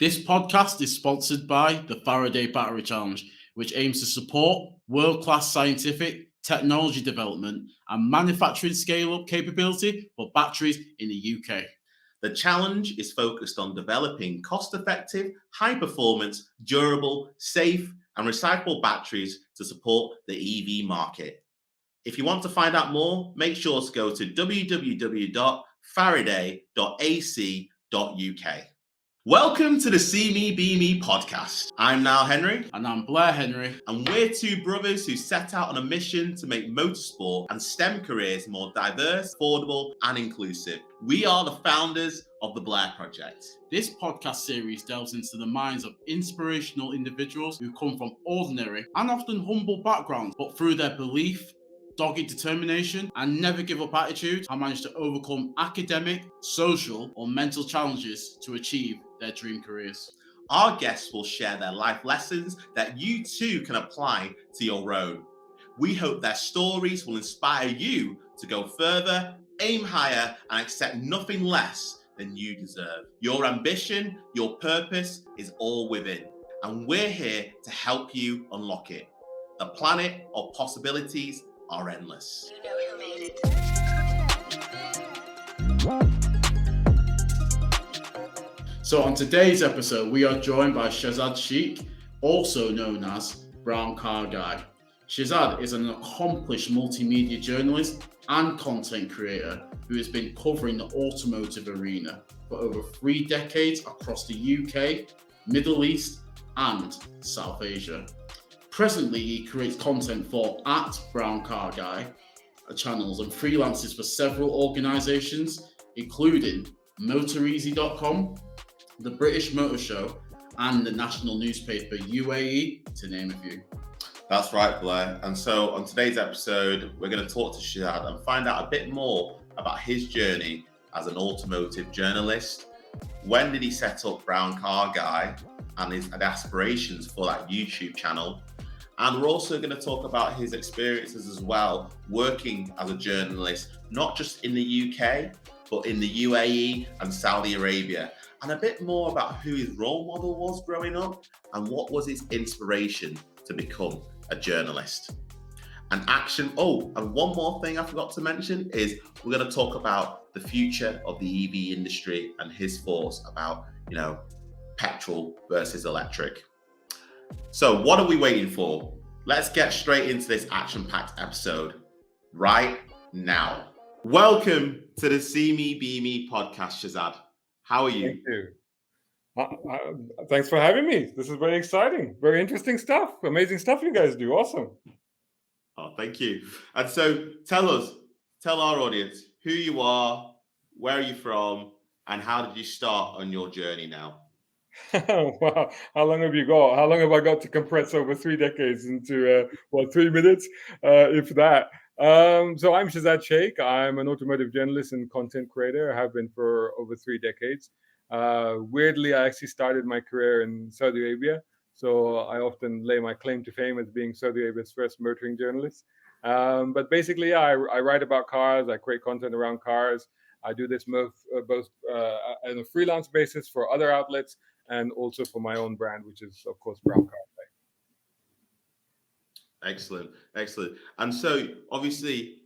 This podcast is sponsored by the Faraday Battery Challenge, which aims to support world-class scientific, technology development and manufacturing scale-up capability for batteries in the UK. The challenge is focused on developing cost-effective, high-performance, durable, safe and recyclable batteries to support the EV market. If you want to find out more, make sure to go to www.faraday.ac.uk. Welcome to the See Me Be Me podcast. I'm Nile Henry. And I'm Blair Henry. And we're two brothers who set out on a mission to make motorsport and STEM careers more diverse, affordable, and inclusive. We are the founders of the Blair Project. This podcast series delves into the minds of inspirational individuals who come from ordinary and often humble backgrounds, but through their belief, dogged determination, and never give up attitude, have managed to overcome academic, social, or mental challenges to achieve their dream careers. Our guests will share their life lessons that you too can apply to your own. We hope their stories will inspire you to go further, aim higher, and accept nothing less than you deserve. Your ambition, your purpose is all within, and we're here to help you unlock it. The planet of possibilities are endless. You know who made it. So on today's episode, we are joined by Shahzad Sheikh, also known as Brown Car Guy. Shahzad is an accomplished multimedia journalist and content creator who has been covering the automotive arena for over 3 decades across the UK, Middle East, and South Asia. Presently, he creates content for @Brown Car Guy channels and freelances for several organisations, including MotorEasy.com, the British Motor Show, and the national newspaper UAE, to name a few. That's right, Blair. And so on today's episode, we're going to talk to Shahzad and find out a bit more about his journey as an automotive journalist. When did he set up Brown Car Guy and his aspirations for that YouTube channel? And we're also going to talk about his experiences as well, working as a journalist, not just in the UK, but in the UAE and Saudi Arabia. And a bit more about who his role model was growing up and what was his inspiration to become a journalist. And one more thing I forgot to mention is we're going to talk about the future of the EV industry and his thoughts about, petrol versus electric. So what are we waiting for? Let's get straight into this action-packed episode right now. Welcome to the See Me Be Me podcast, Shahzad. How are you? Thank you. Thanks for having me. This is very exciting. Very interesting stuff. Amazing stuff you guys do. Awesome. Oh, thank you. And so tell our audience who you are, where are you from, and how did you start on your journey now? Wow. How long have you got? How long have I got to compress over 3 decades into 3 minutes, if that? So I'm Shahzad Sheikh. I'm an automotive journalist and content creator. I have been for over 3 decades. Weirdly, I actually started my career in Saudi Arabia. So I often lay my claim to fame as being Saudi Arabia's first motoring journalist. But basically, I write about cars. I create content around cars. I do this both on a freelance basis for other outlets and also for my own brand, which is, of course, Brown Car Guy. Excellent. And so, obviously,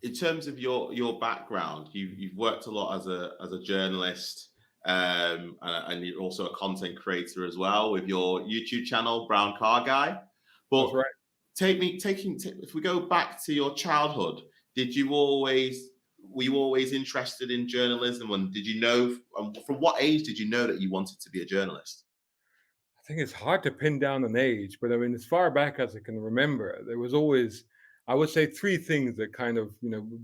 in terms of your background, you've worked a lot as a journalist, and you're also a content creator as well with your YouTube channel, Brown Car Guy. But That's right. if we go back to your childhood, were you always interested in journalism? And did you know from what age did you know that you wanted to be a journalist? I think it's hard to pin down an age, but I mean, as far back as I can remember, there was always, I would say, 3 things that kind of,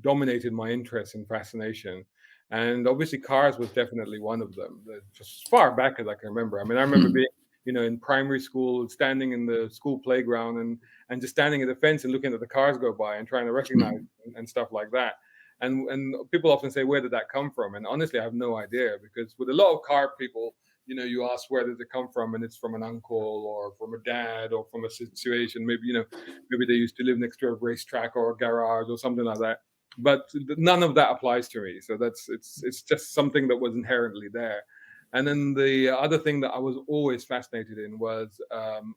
dominated my interest and fascination. And obviously cars was definitely one of them, just as far back as I can remember. I mean, I remember being, in primary school, standing in the school playground and just standing at the fence and looking at the cars go by and trying to recognize and stuff like that. And people often say, where did that come from? And honestly, I have no idea, because with a lot of car people, you ask where did it come from, and it's from an uncle or from a dad or from a situation. Maybe, maybe they used to live next to a racetrack or a garage or something like that. But none of that applies to me. So it's just something that was inherently there. And then the other thing that I was always fascinated in was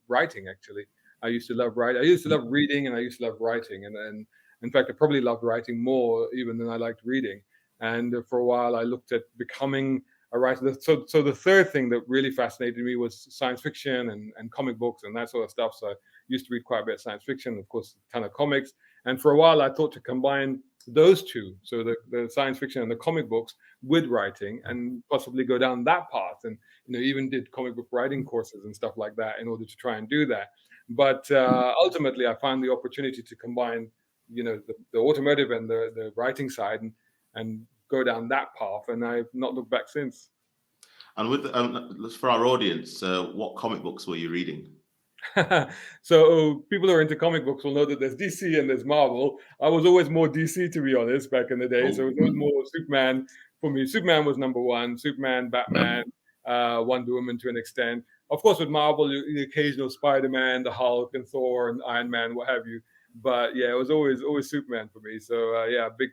writing. Actually, I used to love writing. I used to love reading, and I used to love writing. And then, in fact, I probably loved writing more even than I liked reading. And for a while, I looked at becoming a writer. So the third thing that really fascinated me was science fiction and comic books and that sort of stuff. So I used to read quite a bit of science fiction, of course, a ton of comics. And for a while, I thought to combine those two, so the science fiction and the comic books, with writing, and possibly go down that path. And even did comic book writing courses and stuff like that in order to try and do that. But ultimately, I found the opportunity to combine, the automotive and the writing side, and go down that path, and I've not looked back since. And with for our audience, what comic books were you reading? So people who are into comic books will know that there's DC and there's Marvel. I was always more DC, to be honest, back in the day. So it was more Superman for me. Superman was number one. Superman, Batman, Wonder Woman to an extent. Of course, with Marvel, the occasional Spider-Man, the Hulk, and Thor, and Iron Man, what have you. But yeah, it was always Superman for me. So yeah, big.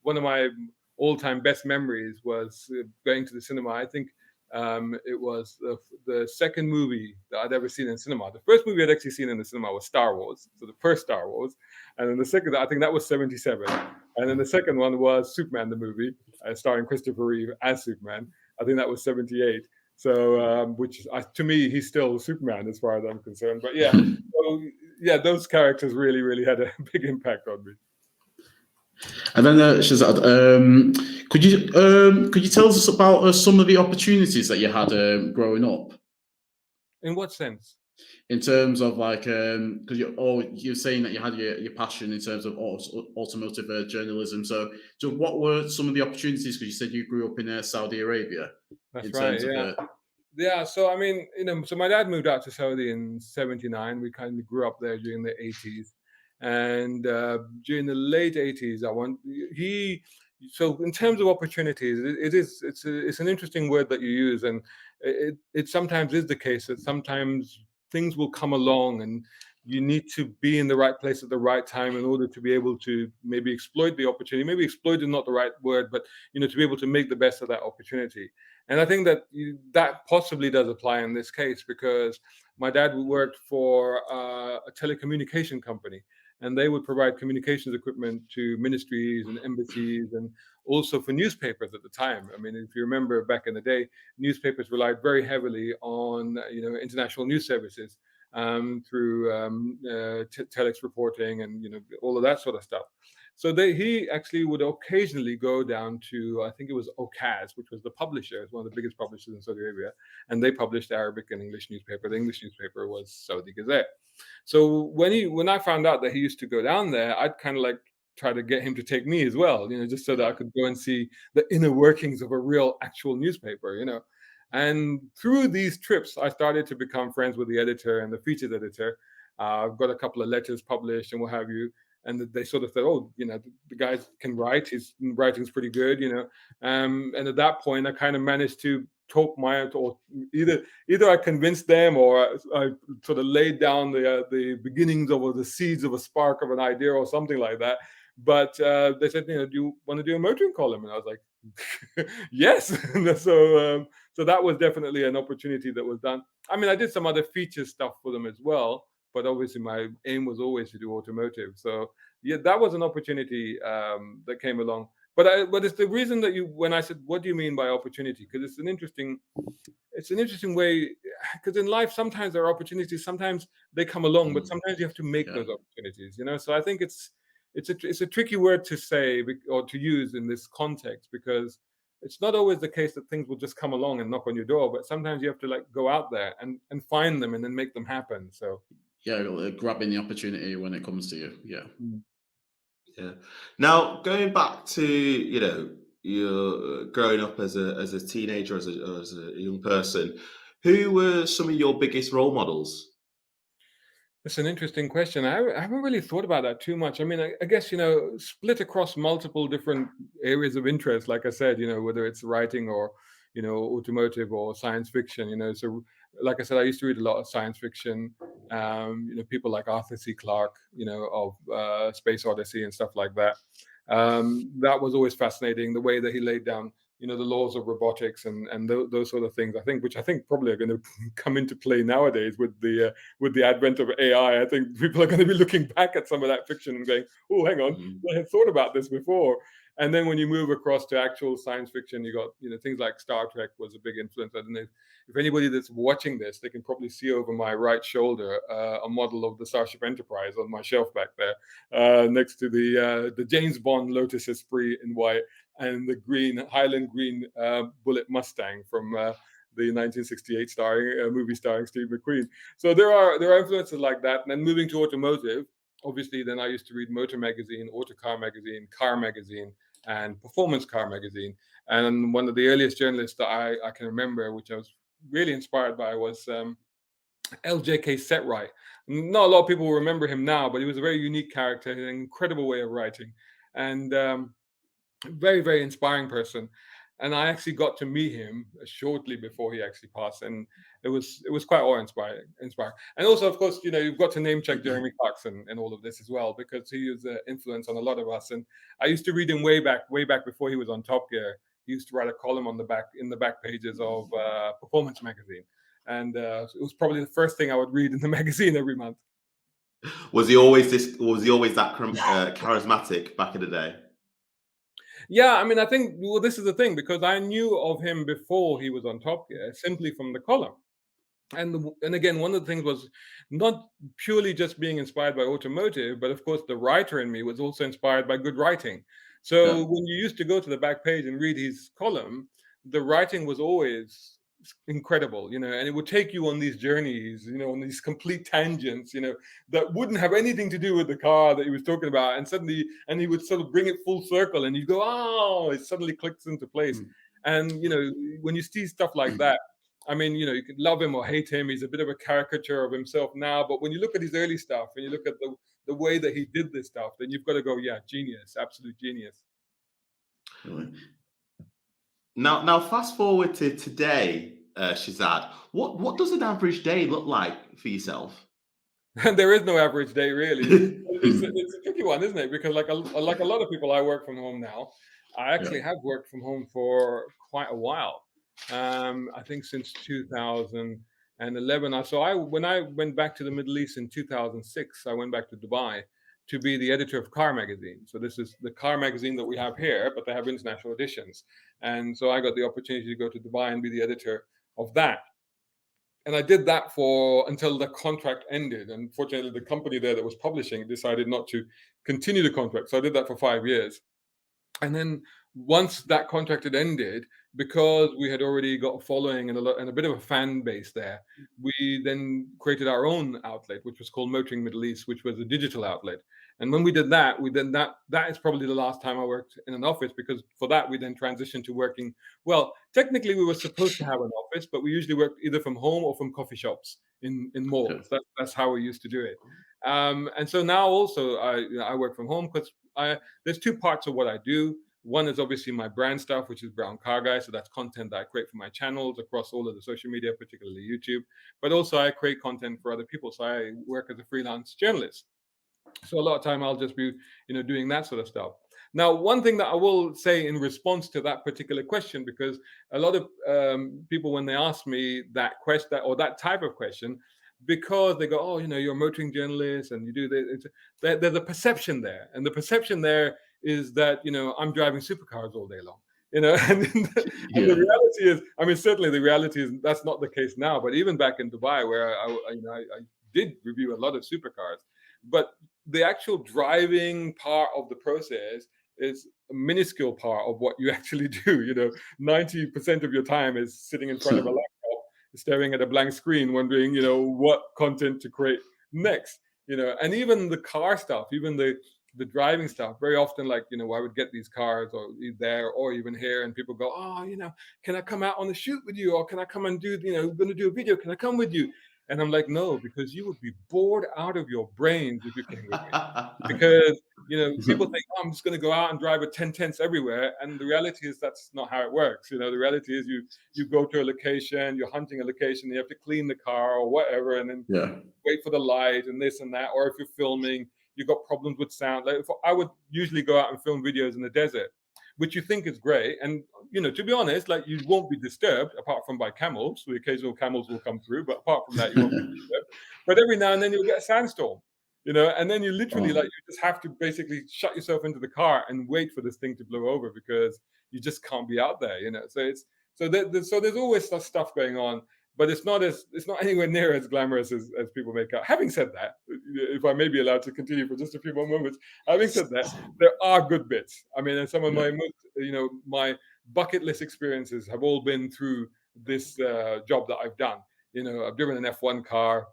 One of my all-time best memories was going to the cinema. I think it was the second movie that I'd ever seen in cinema. The first movie I'd actually seen in the cinema was Star Wars, so the first Star Wars, and then the second, I think that was '77, and then the second one was Superman the movie, starring Christopher Reeve as Superman. I think that was '78. So, which to me, he's still Superman as far as I'm concerned. But yeah, so, yeah, those characters really, really had a big impact on me. And then, Shahzad, could you tell us about some of the opportunities that you had growing up? In what sense? In terms of because you're saying that you had your passion in terms of automotive journalism. So what were some of the opportunities? Because you said you grew up in Saudi Arabia. That's right. Yeah. Yeah. So I mean, so my dad moved out to Saudi in '79. We kind of grew up there during the '80s. And during the late '80s, so in terms of opportunities, it's an interesting word that you use, and it sometimes is the case that sometimes things will come along, and you need to be in the right place at the right time in order to be able to maybe exploit the opportunity. Maybe exploit is not the right word, but to be able to make the best of that opportunity. And I think that that possibly does apply in this case, because my dad worked for a telecommunication company, and they would provide communications equipment to ministries and embassies, and also for newspapers at the time. I mean, if you remember back in the day, newspapers relied very heavily on international news services through telex reporting and all of that sort of stuff. So he actually would occasionally go down to, I think it was Okaz, which was the publisher, it's one of the biggest publishers in Saudi Arabia, and they published Arabic and English newspaper. The English newspaper was Saudi Gazette. So when I found out that he used to go down there, I'd kind of like try to get him to take me as well, just so that I could go and see the inner workings of a real actual newspaper. And through these trips, I started to become friends with the editor and the features editor. I've got a couple of letters published and what have you. And they sort of said, "Oh, the guy can write. His writing's pretty good, And at that point, I kind of managed to talk or either I convinced them, or I sort of laid down the beginnings of the seeds of a spark of an idea or something like that. But they said, "Do you want to do a motoring column?" And I was like, "Yes." So that was definitely an opportunity that was done. I mean, I did some other feature stuff for them as well, but obviously my aim was always to do automotive. So yeah, that was an opportunity that came along. But it's the reason that when I said, "What do you mean by opportunity?" Because it's an interesting way. Because in life, sometimes there are opportunities. Sometimes they come along, but sometimes you have to make those opportunities. So I think it's a tricky word to say or to use in this context, because it's not always the case that things will just come along and knock on your door, but sometimes you have to go out there and find them and then make them happen. So yeah, grabbing the opportunity when it comes to you. Yeah. Yeah. Now, going back to your growing up as a teenager, as a young person, who were some of your biggest role models? That's an interesting question. I haven't really thought about that too much. I mean, I guess, split across multiple different areas of interest, like I said, whether it's writing or, automotive or science fiction, So, like I said, I used to read a lot of science fiction, people like Arthur C. Clarke, of Space Odyssey and stuff like that. That was always fascinating, the way that he laid down the laws of robotics and those sort of things. Which I think probably are going to come into play nowadays with the advent of AI. I think people are going to be looking back at some of that fiction and going, "Oh, hang on, Mhm. I had thought about this before." And then when you move across to actual science fiction, you got things like Star Trek was a big influence. I don't know if anybody that's watching this, they can probably see over my right shoulder a model of the Starship Enterprise on my shelf back there, next to the James Bond Lotus Esprit in white and the green Highland green Bullet Mustang from the 1968 movie starring Steve McQueen. So there are influences like that. And then moving to automotive, obviously, then I used to read Motor Magazine, Autocar Magazine, Car Magazine, and Performance Car Magazine. And one of the earliest journalists that I can remember, which I was really inspired by, was LJK Setright. Not a lot of people will remember him now, but he was a very unique character, an incredible way of writing, and very, very inspiring person. And I actually got to meet him shortly before he actually passed, and it was quite awe-inspiring. And also, of course, you've got to name check Jeremy Clarkson and all of this as well, because he was an influence on a lot of us. And I used to read him way back before he was on Top Gear. He used to write a column in the back pages of Performance Magazine, and it was probably the first thing I would read in the magazine every month. Was he always that charismatic back in the day? Yeah, I mean, I think, well, this is the thing, because I knew of him before he was on Top Gear simply from the column. And again, one of the things was not purely just being inspired by automotive, but of course, the writer in me was also inspired by good writing. So Yeah. when you used to go to the back page and read his column, the writing was always incredible, and it would take you on these journeys, on these complete tangents, that wouldn't have anything to do with the car that he was talking about. And he would sort of bring it full circle, and you go, oh, it suddenly clicks into place. Mm. And when you see stuff like that, I mean, you could love him or hate him. He's a bit of a caricature of himself now. But when you look at his early stuff and you look at the way that he did this stuff, then you've got to go, yeah, genius, absolute genius. Really? Now, fast forward to today, Shahzad. What does an average day look like for yourself? And there is no average day, really. It's a tricky one, isn't it? Because like a lot of people, I work from home now. I actually have worked from home for quite a while. I think since 2011. When I went back to the Middle East in 2006, I went back to Dubai to be the editor of Car Magazine. So this is the Car Magazine that we have here, but they have international editions. And so I got the opportunity to go to Dubai and be the editor of that. And I did that until the contract ended. And fortunately, the company there that was publishing decided not to continue the contract. So I did that for 5 years. And then once that contract had ended, because we had already got a following and a bit of a fan base there, we then created our own outlet, which was called Motoring Middle East, which was a digital outlet. And when we did that, that is probably the last time I worked in an office, because for that we then transitioned to working. Well, technically we were supposed to have an office, but we usually worked either from home or from coffee shops in malls. That's how we used to do it. And so now also I work from home, because there's two parts of what I do. One is obviously my brand stuff, which is Brown Car Guy. So that's content that I create for my channels across all of the social media, particularly YouTube. But also I create content for other people. So I work as a freelance journalist. So a lot of time I'll just be, doing that sort of stuff. Now, one thing that I will say in response to that particular question, because a lot of people, when they ask me that question or that type of question, because they go, oh, you're a motoring journalist and you do this, there's a perception there. And the perception there is that, I'm driving supercars all day long. And the reality is, I mean, certainly the reality is that's not the case now. But even back in Dubai, where I did review a lot of supercars, but the actual driving part of the process is a minuscule part of what you actually do. 90% of your time is sitting in front of a laptop, staring at a blank screen, wondering, what content to create next. And even the car stuff, even the driving stuff, very often, like, I would get these cars or there or even here, and people go, oh, can I come out on the shoot with you? Or can I come and do, going to do a video? Can I come with you? And I'm like, no, because you would be bored out of your brains if you came with me. Because, people think, oh, I'm just going to go out and drive at 10 tenths everywhere. And the reality is that's not how it works. The reality is you go to a location, you're hunting a location, you have to clean the car or whatever, and then wait for the light and this and that. Or if you're filming, you've got problems with sound. Like, I would usually go out and film videos in the desert. which you think is great. And to be honest, like, you won't be disturbed apart from by camels. The occasional camels will come through, but apart from that, you won't be disturbed. But every now and then you'll get a sandstorm, and then you literally, Oh. like, you just have to basically shut yourself into the car and wait for this thing to blow over, because you just can't be out there. So there's always such stuff going on, but it's not anywhere near as glamorous as people make out. Having said that, if I may be allowed to continue for just a few more moments, having said that, there are good bits. I mean, and some of my most, my bucket list experiences have all been through this job that I've done. I've driven an F1 car,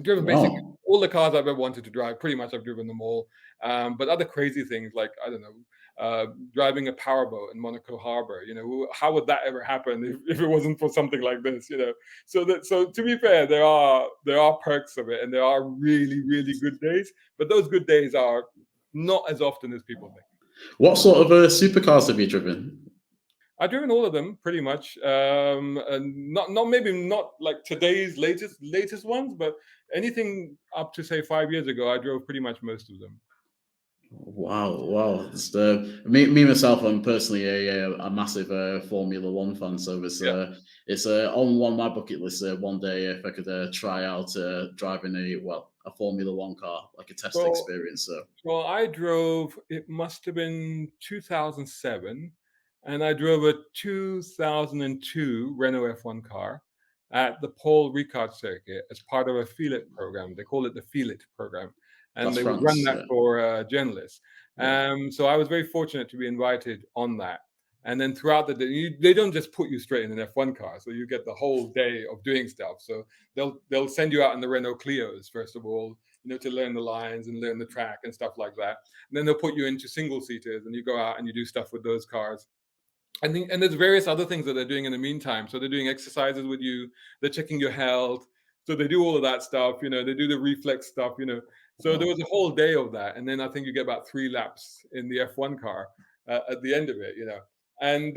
driven basically Wow. all the cars I've ever wanted to drive. Pretty much I've driven them all. But other crazy things, like, I don't know, driving a powerboat in Monaco Harbor. How would that ever happen if it wasn't for something like this? So to be fair, there are perks of it, and there are really, really good days. But those good days are not as often as people think. What sort of supercars have you driven? I've driven all of them pretty much, and not like today's latest ones, but anything up to, say, 5 years ago, I drove pretty much most of them. Wow. It's, me myself, I'm personally a massive Formula One fan, so it's on one of my bucket list. One day, if I could try out driving a Formula One car, like a test experience. So Well, I drove. It must have been 2007, and I drove a 2002 Renault F1 car at the Paul Ricard circuit as part of a Feel It program. They call it the Feel It program, and that's they would run France. that for journalists. Yeah. So I was very fortunate to be invited on that. And then throughout the day, they don't just put you straight in an F1 car, so you get the whole day of doing stuff. So they'll send you out in the Renault Clios first of all, to learn the lines and learn the track and stuff like that. And then they'll put you into single seaters, and you go out and you do stuff with those cars. And there's various other things that they're doing in the meantime. So they're doing exercises with you. They're checking your health. So they do all of that stuff. They do the reflex stuff. So there was a whole day of that, and then I think you get about 3 laps in the F1 car at the end of it. And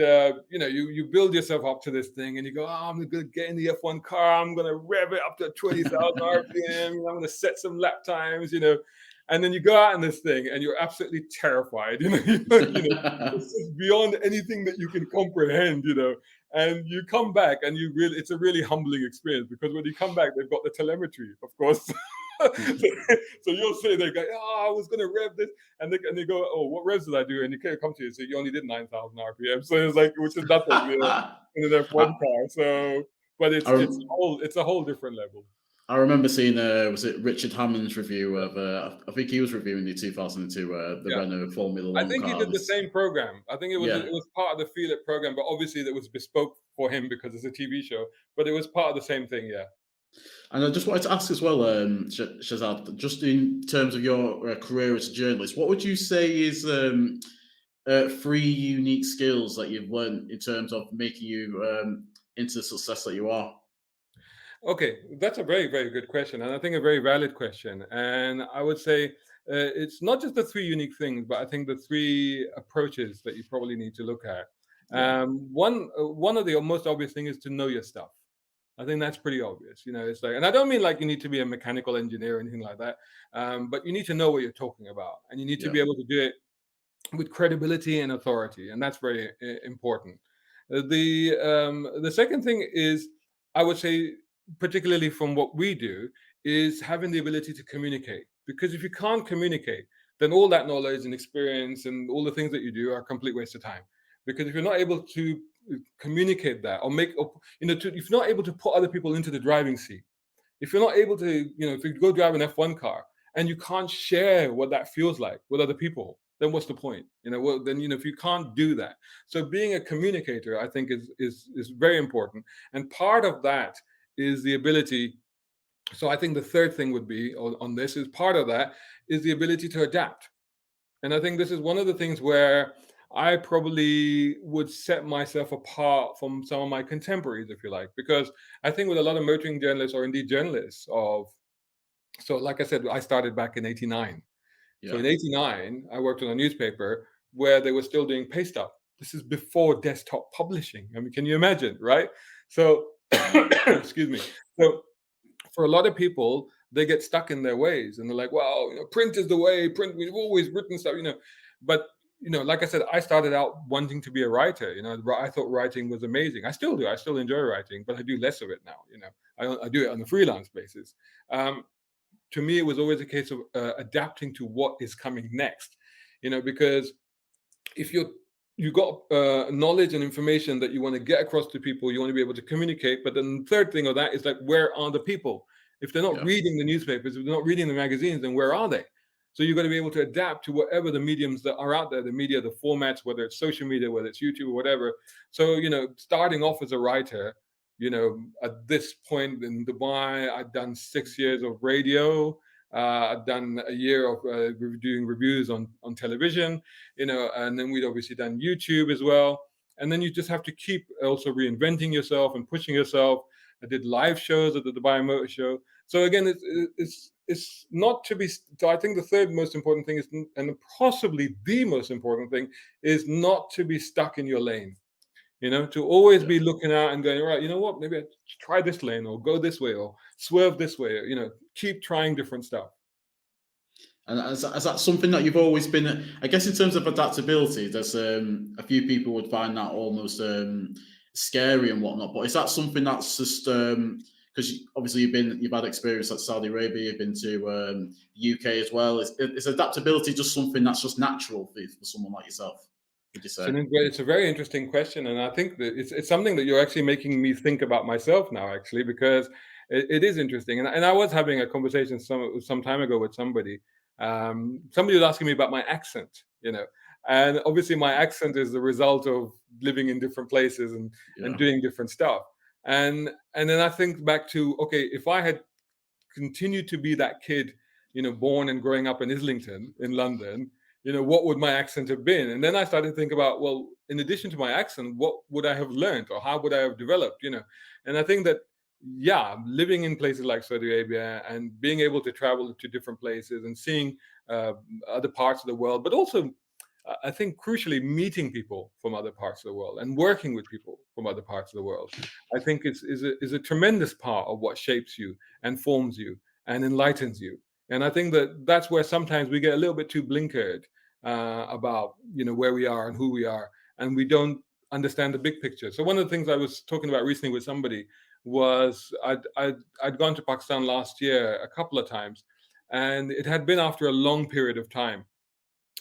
you build yourself up to this thing, and you go, oh, I'm gonna get in the F1 car. I'm gonna rev it up to 20,000 RPM. I'm gonna set some lap times. And then you go out in this thing, and you're absolutely terrified. It's just beyond anything that you can comprehend. And you come back, and it's a really humbling experience, because when you come back, they've got the telemetry, of course. So you'll say, they go, oh, I was going to rev this, and they go, oh, what revs did I do? And you can't come to you and say, you only did 9,000 RPM. So it's like, which is nothing, in an F1 car. So, but it's a whole different level. I remember seeing, was it Richard Hammond's review of, I think he was reviewing the 2002, the Renault Formula One I think car. he did the same program. I think it was part of the Feel It program, but obviously that was bespoke for him because it's a TV show, but it was part of the same thing, yeah. And I just wanted to ask as well, Shahzad, just in terms of your career as a journalist, what would you say is 3 unique skills that you've learned in terms of making you into the success that you are? Okay, that's a very, very good question, and I think a very valid question. And I would say it's not just the 3 unique things, but I think the 3 approaches that you probably need to look at. One of the most obvious thing is to know your stuff. I think that's pretty obvious. It's like, and I don't mean like you need to be a mechanical engineer or anything like that, but you need to know what you're talking about, and you need to be able to do it with credibility and authority, and that's very important. The second thing is, I would say, particularly from what we do, is having the ability to communicate. Because if you can't communicate, then all that knowledge and experience and all the things that you do are a complete waste of time. Because if you're not able to communicate that, or if you're not able to put other people into the driving seat, if you're not able to, if you go drive an F1 car and you can't share what that feels like with other people, then what's the point? If you can't do that. So being a communicator, I think, is very important. And part of that is the ability. So I think the third thing would be on this is part of that is the ability to adapt. And I think this is one of the things where I probably would set myself apart from some of my contemporaries, if you like, because I think with a lot of motoring journalists, or indeed journalists so like I said, I started back in '89. So in '89, I worked on a newspaper where they were still doing paste up. This is before desktop publishing. I mean, can you imagine, right? So, excuse me. So for a lot of people, they get stuck in their ways, and they're like, well, print is the way. Print, we've always written stuff, But like I said, I started out wanting to be a writer. I thought writing was amazing. I still do. I still enjoy writing, but I do less of it now. I do it on a freelance basis. Um, to me, it was always a case of adapting to what is coming next. Because if you got knowledge and information that you want to get across to people, you want to be able to communicate. But then the third thing of that is like, where are the people? If they're not Yeah. reading the newspapers, if they're not reading the magazines, then where are they? So you've got to be able to adapt to whatever the mediums that are out there, the media, the formats, whether it's social media, whether it's YouTube or whatever. So, starting off as a writer, at this point in Dubai, I'd done 6 years of radio. I'd done a year of doing reviews on television, and then we'd obviously done YouTube as well. And then you just have to keep also reinventing yourself and pushing yourself. I did live shows at the Dubai Motor Show. So again, it's not to be. So I think the third most important thing is, and possibly the most important thing, is not to be stuck in your lane. To always be looking out and going, right, you know what, maybe I try this lane or go this way or swerve this way. Keep trying different stuff. And is that something that you've always been? I guess in terms of adaptability, there's a few people would find that almost scary and whatnot. But is that something that's just because obviously you've had experience at Saudi Arabia, you've been to the UK as well. Is adaptability just something that's just natural for someone like yourself? Would you say? It's a very interesting question, and I think that it's something that you're actually making me think about myself now, actually, because it is interesting. And I was having a conversation some time ago with somebody. Somebody was asking me about my accent, and obviously my accent is the result of living in different places and Yeah. doing different stuff. And then I think back to, okay, if I had continued to be that kid, born and growing up in Islington in London, what would my accent have been? And then I started to think about, well, in addition to my accent, what would I have learned or how would I have developed? And I think that, yeah, living in places like Saudi Arabia and being able to travel to different places and seeing other parts of the world, but also I think crucially meeting people from other parts of the world and working with people from other parts of the world, I think is a tremendous part of what shapes you and forms you and enlightens you. And I think that that's where sometimes we get a little bit too blinkered about where we are and who we are, and we don't understand the big picture. So one of the things I was talking about recently with somebody was I'd gone to Pakistan last year a couple of times, and it had been after a long period of time.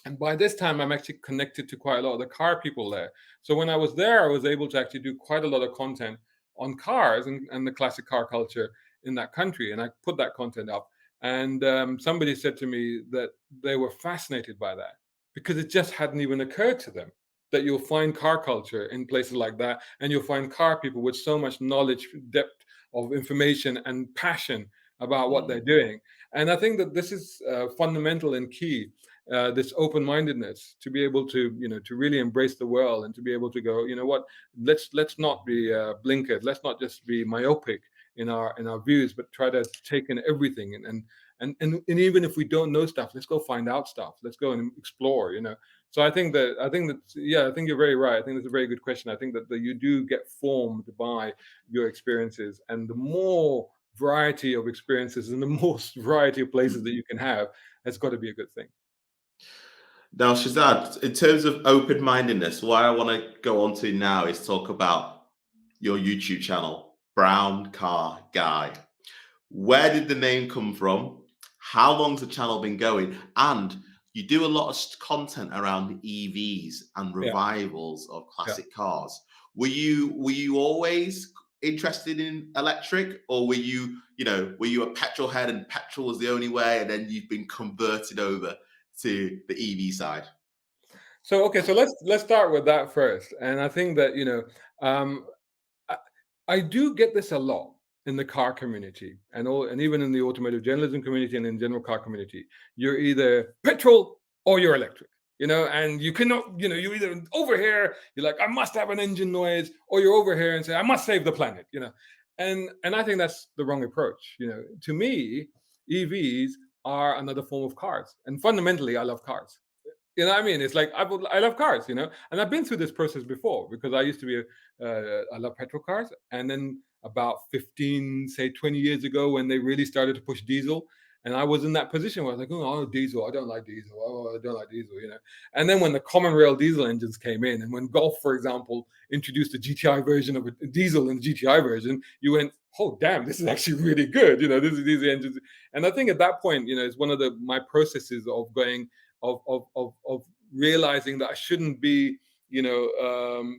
And by this time, I'm actually connected to quite a lot of the car people there. So when I was there, I was able to actually do quite a lot of content on cars and the classic car culture in that country. And I put that content up. And somebody said to me that they were fascinated by that because it just hadn't even occurred to them that you'll find car culture in places like that. And you'll find car people with so much knowledge, depth of information and passion about what they're doing. And I think that this is fundamental and key. This open-mindedness to be able to to really embrace the world and to be able to go, what, let's not be blinkered, let's not just be myopic in our views, but try to take in everything and even if we don't know stuff, let's go find out stuff, let's go and explore. So I think that yeah, I think you're very right. I think that's a very good question. I think that you do get formed by your experiences, and the more variety of experiences and the more variety of places that you can have, has got to be a good thing. Now, Shahzad, in terms of open-mindedness, what I want to go on to now is talk about your YouTube channel, Brown Car Guy. Where did the name come from? How long's the channel been going? And you do a lot of content around EVs and revivals of classic cars. Were you always interested in electric, or were you a petrol head and petrol was the only way, and then you've been converted over to the EV side? So let's start with that first. And I think that I do get this a lot in the car community and even in the automotive journalism community and in general car community. You're either petrol or you're electric, and you cannot, you're either over here, you're like, I must have an engine noise, or you're over here and say, I must save the planet, and I think that's the wrong approach. To me, EVs are another form of cars, and fundamentally, I love cars. You know what I mean? It's like I love cars, and I've been through this process before because I used to be I love petrol cars, and then about 15, say 20 years ago, when they really started to push diesel, And I was in that position where I was like, oh, diesel, I don't like diesel. Oh, I don't like diesel, And then when the common rail diesel engines came in, and when Golf, for example, introduced a GTI version of a diesel in the GTI version, you went, oh, damn, this is actually really good. These engines. And I think at that point, it's one of my processes of going, of realizing that I shouldn't be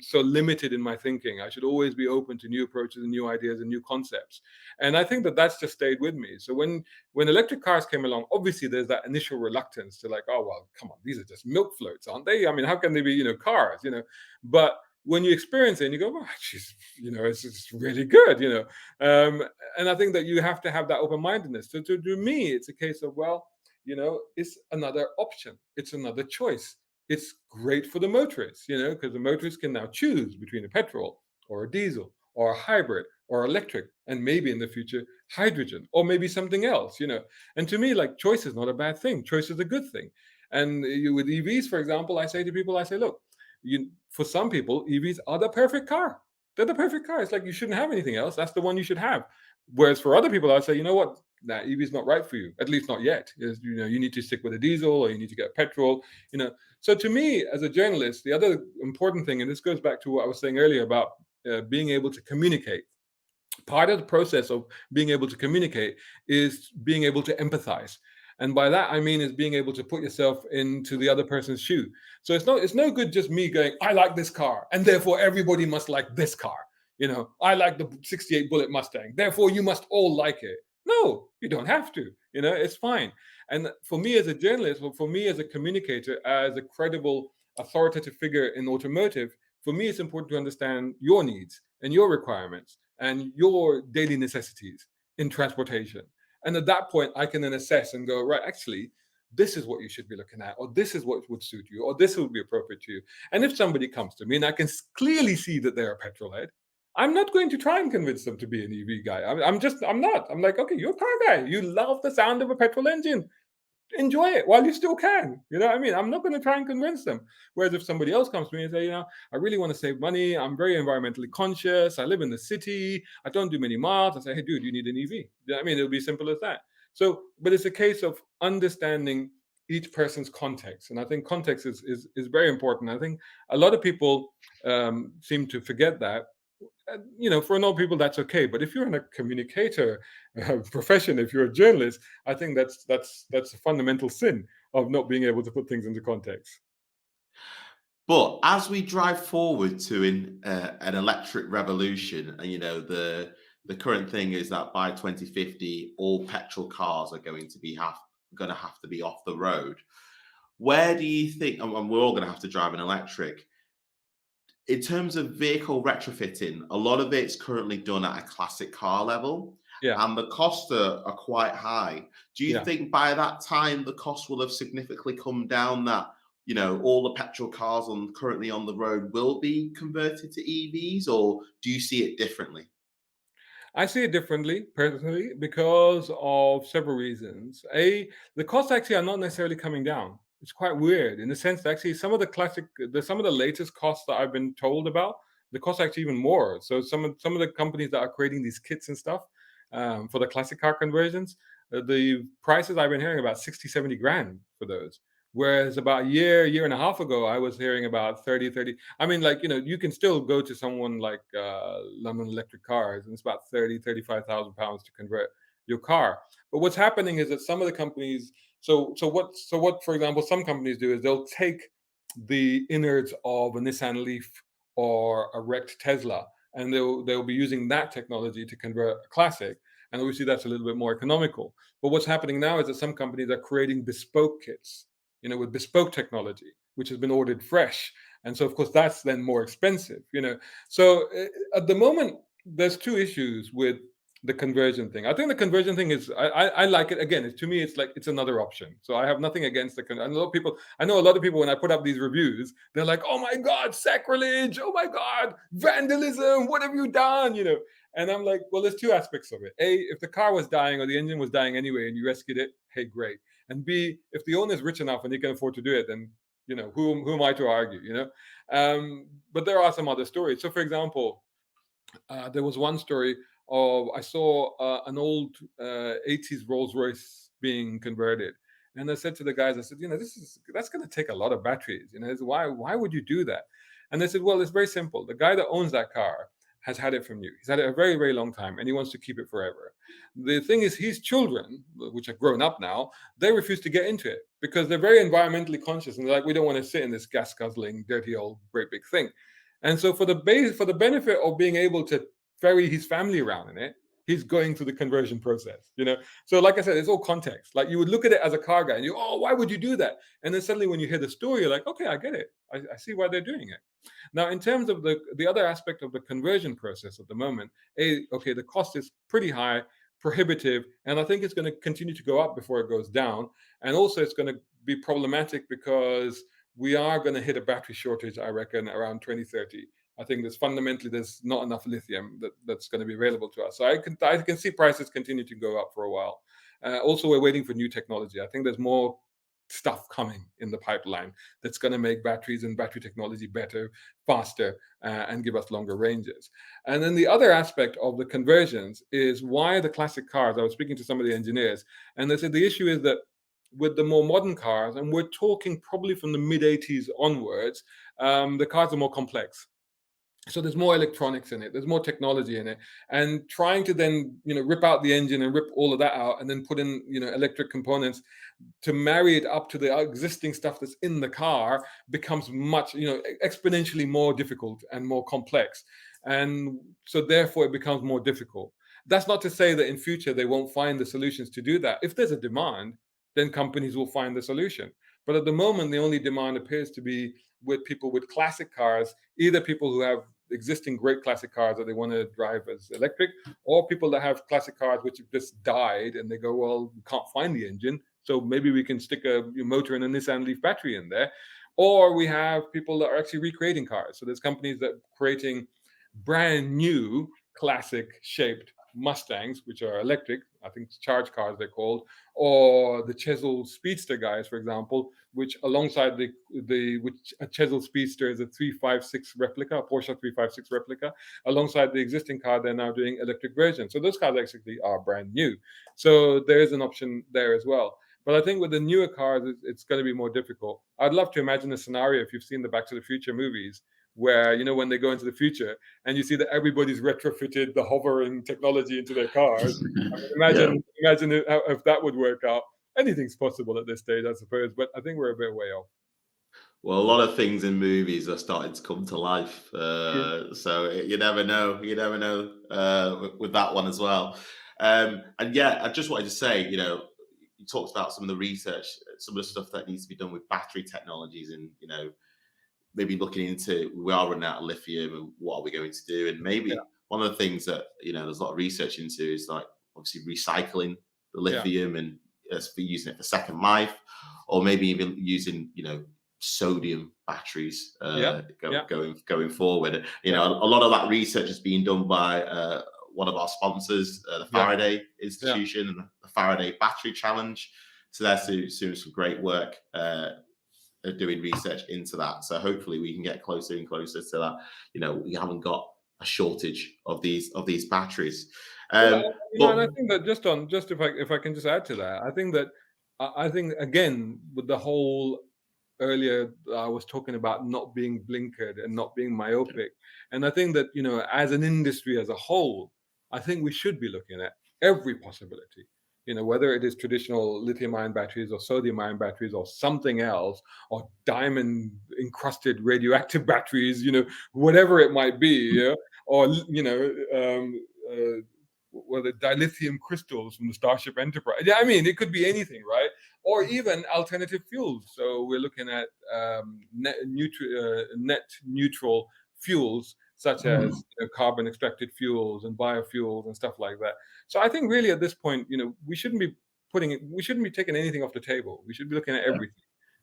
so limited in my thinking. I should always be open to new approaches and new ideas and new concepts. And I think that that's just stayed with me. So when electric cars came along, obviously there's that initial reluctance to like, oh well, come on, these are just milk floats, aren't they? I mean, how can they be cars? But when you experience it and you go, oh, geez, it's really good, and I think that you have to have that open-mindedness. So to me, it's a case of, well, it's another option, it's another choice. It's great for the motorists, because the motorists can now choose between a petrol or a diesel or a hybrid or electric, and maybe in the future hydrogen, or maybe something else. And to me, like, choice is not a bad thing. Choice is a good thing. And with EVs, for example, I say to people, look, for some people, EVs are the perfect car. They're the perfect car. It's like, you shouldn't have anything else. That's the one you should have. Whereas for other people, I say, you know what? That EV is not right for you, at least not yet. You need to stick with a diesel, or you need to get petrol. So to me, as a journalist, the other important thing, and this goes back to what I was saying earlier about being able to communicate. Part of the process of being able to communicate is being able to empathize. And by that, I mean, is being able to put yourself into the other person's shoe. So it's no good just me going, I like this car, and therefore everybody must like this car. I like the 68 Bullet Mustang, therefore you must all like it. No, you don't have to. It's fine. And for me as a journalist, or for me as a communicator, as a credible, authoritative figure in automotive, for me it's important to understand your needs and your requirements and your daily necessities in transportation. And at that point, I can then assess and go, right, actually, this is what you should be looking at, or this is what would suit you, or this would be appropriate to you. And if somebody comes to me and I can clearly see that they're a petrol head, I'm not going to try and convince them to be an EV guy. I'm not. I'm like, okay, you're a car guy. You love the sound of a petrol engine. Enjoy it while you still can. You know what I mean? I'm not going to try and convince them. Whereas if somebody else comes to me and say, I really want to save money. I'm very environmentally conscious. I live in the city. I don't do many miles. I say, hey, dude, you need an EV. You know what I mean? It'll be simple as that. So, but it's a case of understanding each person's context. And I think context is very important. I think a lot of people seem to forget that. For normal people, that's okay. But if you're in a communicator profession, if you're a journalist, I think that's a fundamental sin of not being able to put things into context. But as we drive forward to an electric revolution, and the current thing is that by 2050, all petrol cars are going to have to be off the road. Where do you think, and we're all going to have to drive an electric? In terms of vehicle retrofitting, a lot of it's currently done at a classic car level, Yeah, and the costs are quite high. Do you yeah. think by that time the cost will have significantly come down, that all the petrol cars currently on the road will be converted to EVs, or do you see it differently? I see it differently personally because of several reasons. The costs actually are not necessarily coming down. It's quite weird in the sense that actually some of the latest costs that I've been told about, the costs are actually even more. So some of the companies that are creating these kits and stuff for the classic car conversions, the prices I've been hearing about 60, 70 grand for those. Whereas about a year and a half ago, I was hearing about 30. I mean, like, you can still go to someone like London Electric Cars, and it's about 35,000 pounds to convert your car. But what's happening is that some of the companies, what, for example, some companies do is they'll take the innards of a Nissan Leaf or a wrecked Tesla, and they'll be using that technology to convert a classic. And obviously, that's a little bit more economical. But what's happening now is that some companies are creating bespoke kits, with bespoke technology, which has been ordered fresh. And so, of course, that's then more expensive. So at the moment, there's two issues with the conversion thing. I think the conversion thing is, I like it. Again, to me, it's like, it's another option. So I have nothing against I know a lot of people, when I put up these reviews, they're like, oh my God, sacrilege. Oh my God, vandalism. What have you done? And I'm like, well, there's two aspects of it. A, if the car was dying or the engine was dying anyway and you rescued it, hey, great. And B, if the owner is rich enough and he can afford to do it, then who am I to argue? But there are some other stories. So, for example, there was one story of, I saw an old 80s Rolls Royce being converted. And I said to the guys, I said, that's going to take a lot of batteries. Why would you do that? And they said, well, it's very simple. The guy that owns that car has had it from you. He's had it a very, very long time, and he wants to keep it forever. The thing is, his children, which are grown up now, they refuse to get into it because they're very environmentally conscious, and they're like, we don't want to sit in this gas guzzling, dirty old great big thing. And so for the benefit of being able to ferry his family around in it, he's going through the conversion process. So like I said, it's all context. Like, you would look at it as a car guy and why would you do that? And then suddenly when you hear the story, you're like, okay, I get it. I see why they're doing it. Now, in terms of the other aspect of the conversion process at the moment, the cost is pretty high, prohibitive, and I think it's going to continue to go up before it goes down. And also it's going to be problematic because we are going to hit a battery shortage, I reckon, around 2030. I think there's not enough lithium that's going to be available to us. So I can see prices continue to go up for a while. Also, we're waiting for new technology. I think there's more stuff coming in the pipeline that's going to make batteries and battery technology better, faster, and give us longer ranges. And then the other aspect of the conversions is why the classic cars. I was speaking to some of the engineers, and they said the issue is that with the more modern cars, and we're talking probably from the mid 80s onwards, the cars are more complex. So there's more electronics in it, there's more technology in it, and trying to then rip out the engine and rip all of that out and then put in electric components to marry it up to the existing stuff that's in the car becomes much exponentially more difficult and more complex, and so therefore it becomes more difficult. That's not to say that in future they won't find the solutions to do that. If there's a demand, then companies will find the solution. But at the moment, the only demand appears to be with people with classic cars, either people who have existing great classic cars that they want to drive as electric, or people that have classic cars which have just died and they go, well, we can't find the engine, so maybe we can stick a motor and a Nissan Leaf battery in there. Or we have people that are actually recreating cars. So there's companies that are creating brand new classic shaped Mustangs, which are electric, I think charge cars they're called, or the Chesil Speedster guys, for example, which alongside which a Chesil Speedster is a 356 replica, a Porsche 356 replica. Alongside the existing car, they're now doing electric versions. So those cars actually are brand new. So there is an option there as well. But I think with the newer cars, it's going to be more difficult. I'd love to imagine a scenario, if you've seen the Back to the Future movies, where when they go into the future and you see that everybody's retrofitted the hovering technology into their cars. I mean, imagine if that would work out. Anything's possible at this stage, I suppose, but I think we're a bit way off. Well, a lot of things in movies are starting to come to life, so you never know. You never know with that one as well. And yeah, I just wanted to say, you talked about some of the research, some of the stuff that needs to be done with battery technologies, and maybe looking into, we are running out of lithium and what are we going to do? And maybe one of the things that there's a lot of research into is like obviously recycling the lithium and using it for second life, or maybe even using sodium batteries going forward. A lot of that research is being done by one of our sponsors, the Faraday Institution and the Faraday Battery Challenge. So they're doing some great work doing research into that. So hopefully we can get closer and closer to that. We haven't got a shortage of these batteries. And I think that just if I can just add to that, I think again with the whole earlier I was talking about not being blinkered and not being myopic, and I think that as an industry as a whole, I think we should be looking at every possibility. Whether it is traditional lithium-ion batteries or sodium-ion batteries or something else, or diamond-encrusted radioactive batteries, whatever it might be, or the dilithium crystals from the Starship Enterprise. Yeah, I mean, it could be anything, right? Or even alternative fuels. So we're looking at net neutral fuels, such as carbon extracted fuels and biofuels and stuff like that. So I think really at this point, we shouldn't be taking anything off the table. We should be looking at everything,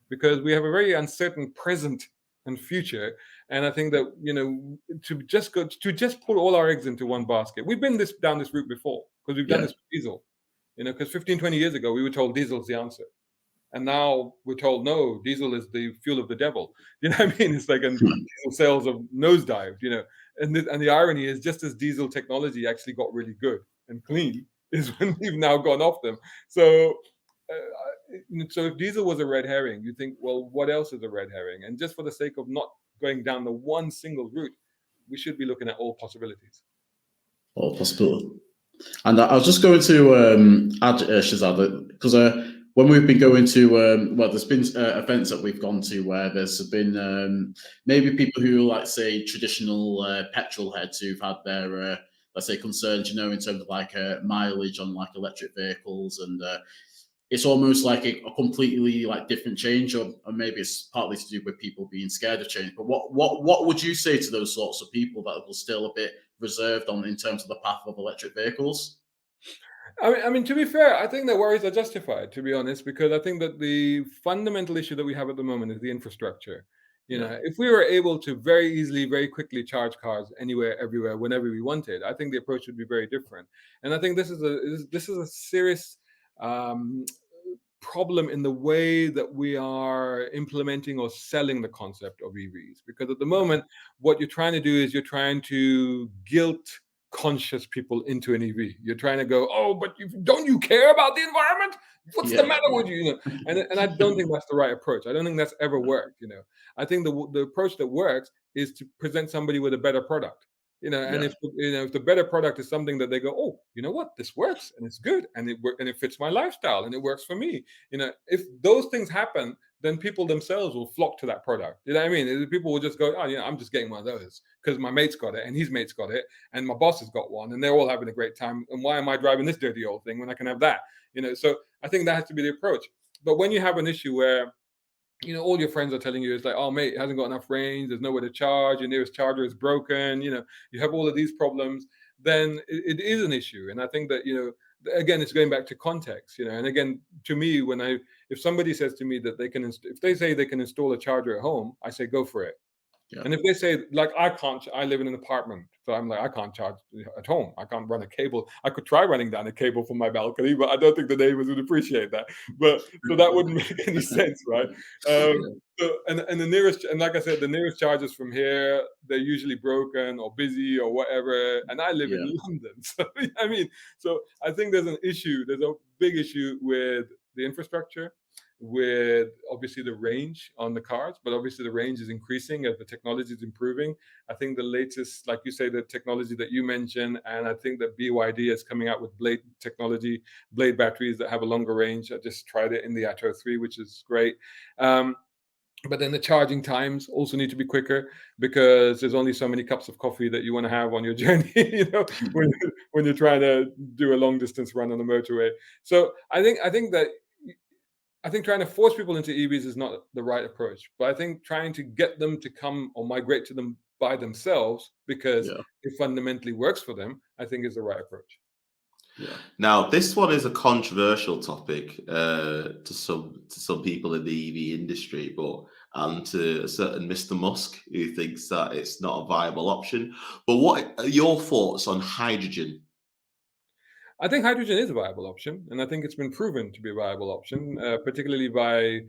because we have a very uncertain present and future. And I think that to just put all our eggs into one basket. We've been down this route before, because we've done this with diesel. Because 15-20 years ago we were told diesel's the answer. And now we're told, no, diesel is the fuel of the devil. You know what I mean? It's like, and diesel sales have nosedived, And the irony is, just as diesel technology actually got really good and clean, is when we've now gone off them. So So if diesel was a red herring, you think, well, what else is a red herring? And just for the sake of not going down the one single route, we should be looking at all possibilities. All possible. And I was just going to add, Shahzad, because when we've been going to, there's been events that we've gone to where there's been maybe people who, like, say, traditional petrol heads who've had their, let's say, concerns, in terms of like mileage on like electric vehicles, and it's almost like a completely like different change, or maybe it's partly to do with people being scared of change. But what would you say to those sorts of people that are still a bit reserved on in terms of the path of electric vehicles? I mean, to be fair, I think their worries are justified, to be honest, because I think that the fundamental issue that we have at the moment is the infrastructure. Yeah, If we were able to very easily, very quickly charge cars anywhere, everywhere, whenever we wanted, I think the approach would be very different. And I think this is a serious um, problem in the way that we are implementing or selling the concept of EVs. Because at the yeah, moment, what you're trying to do is you're trying to guilt conscious people into an EV. You're trying to go, oh, but don't you care about the environment? What's the yeah, matter with you? And I don't think that's the right approach. I don't think that's ever worked. I think the approach that works is to present somebody with a better product. And yeah, if the better product is something that they go, oh, you know what, this works and it's good and it fits my lifestyle and it works for me. If those things happen, then people themselves will flock to that product. You know what I mean? People will just go, oh, I'm just getting one of those because my mate's got it and his mate's got it and my boss has got one and they're all having a great time. And why am I driving this dirty old thing when I can have that? So I think that has to be the approach. But when you have an issue where all your friends are telling you it's like, oh, mate, it hasn't got enough range, there's nowhere to charge, your nearest charger is broken, you have all of these problems, then it is an issue. And I think that, again, it's going back to context, and again, to me, if somebody says to me that if they say they can install a charger at home, I say, go for it. yeah, And if they say, like, I live in an apartment, so I'm like, I can't charge at home. I can't run a cable. I could try running down a cable from my balcony, but I don't think the neighbors would appreciate that. But so that wouldn't make any sense, right? yeah, And the nearest, and like I said, the nearest chargers from here, they're usually broken or busy or whatever. And I live in yeah, London, so so I think there's an issue. There's a big issue with the infrastructure, with obviously the range on the cars, but obviously the range is increasing as the technology is improving. I think the latest, like you say, the technology that you mentioned, and I think that BYD is coming out with blade technology, blade batteries that have a longer range. I just tried it in the Atto 3, which is great. But then the charging times also need to be quicker because there's only so many cups of coffee that you want to have on your journey, when you're trying to do a long distance run on the motorway. So I think trying to force people into EVs is not the right approach, but I think trying to get them to come or migrate to them by themselves because yeah, it fundamentally works for them, I think is the right approach. yeah. Now, this one is a controversial topic to some people in the EV industry, but and to a certain Mr. Musk who thinks that it's not a viable option. But what are your thoughts on hydrogen? I think hydrogen is a viable option, and I think it's been proven to be a viable option, particularly by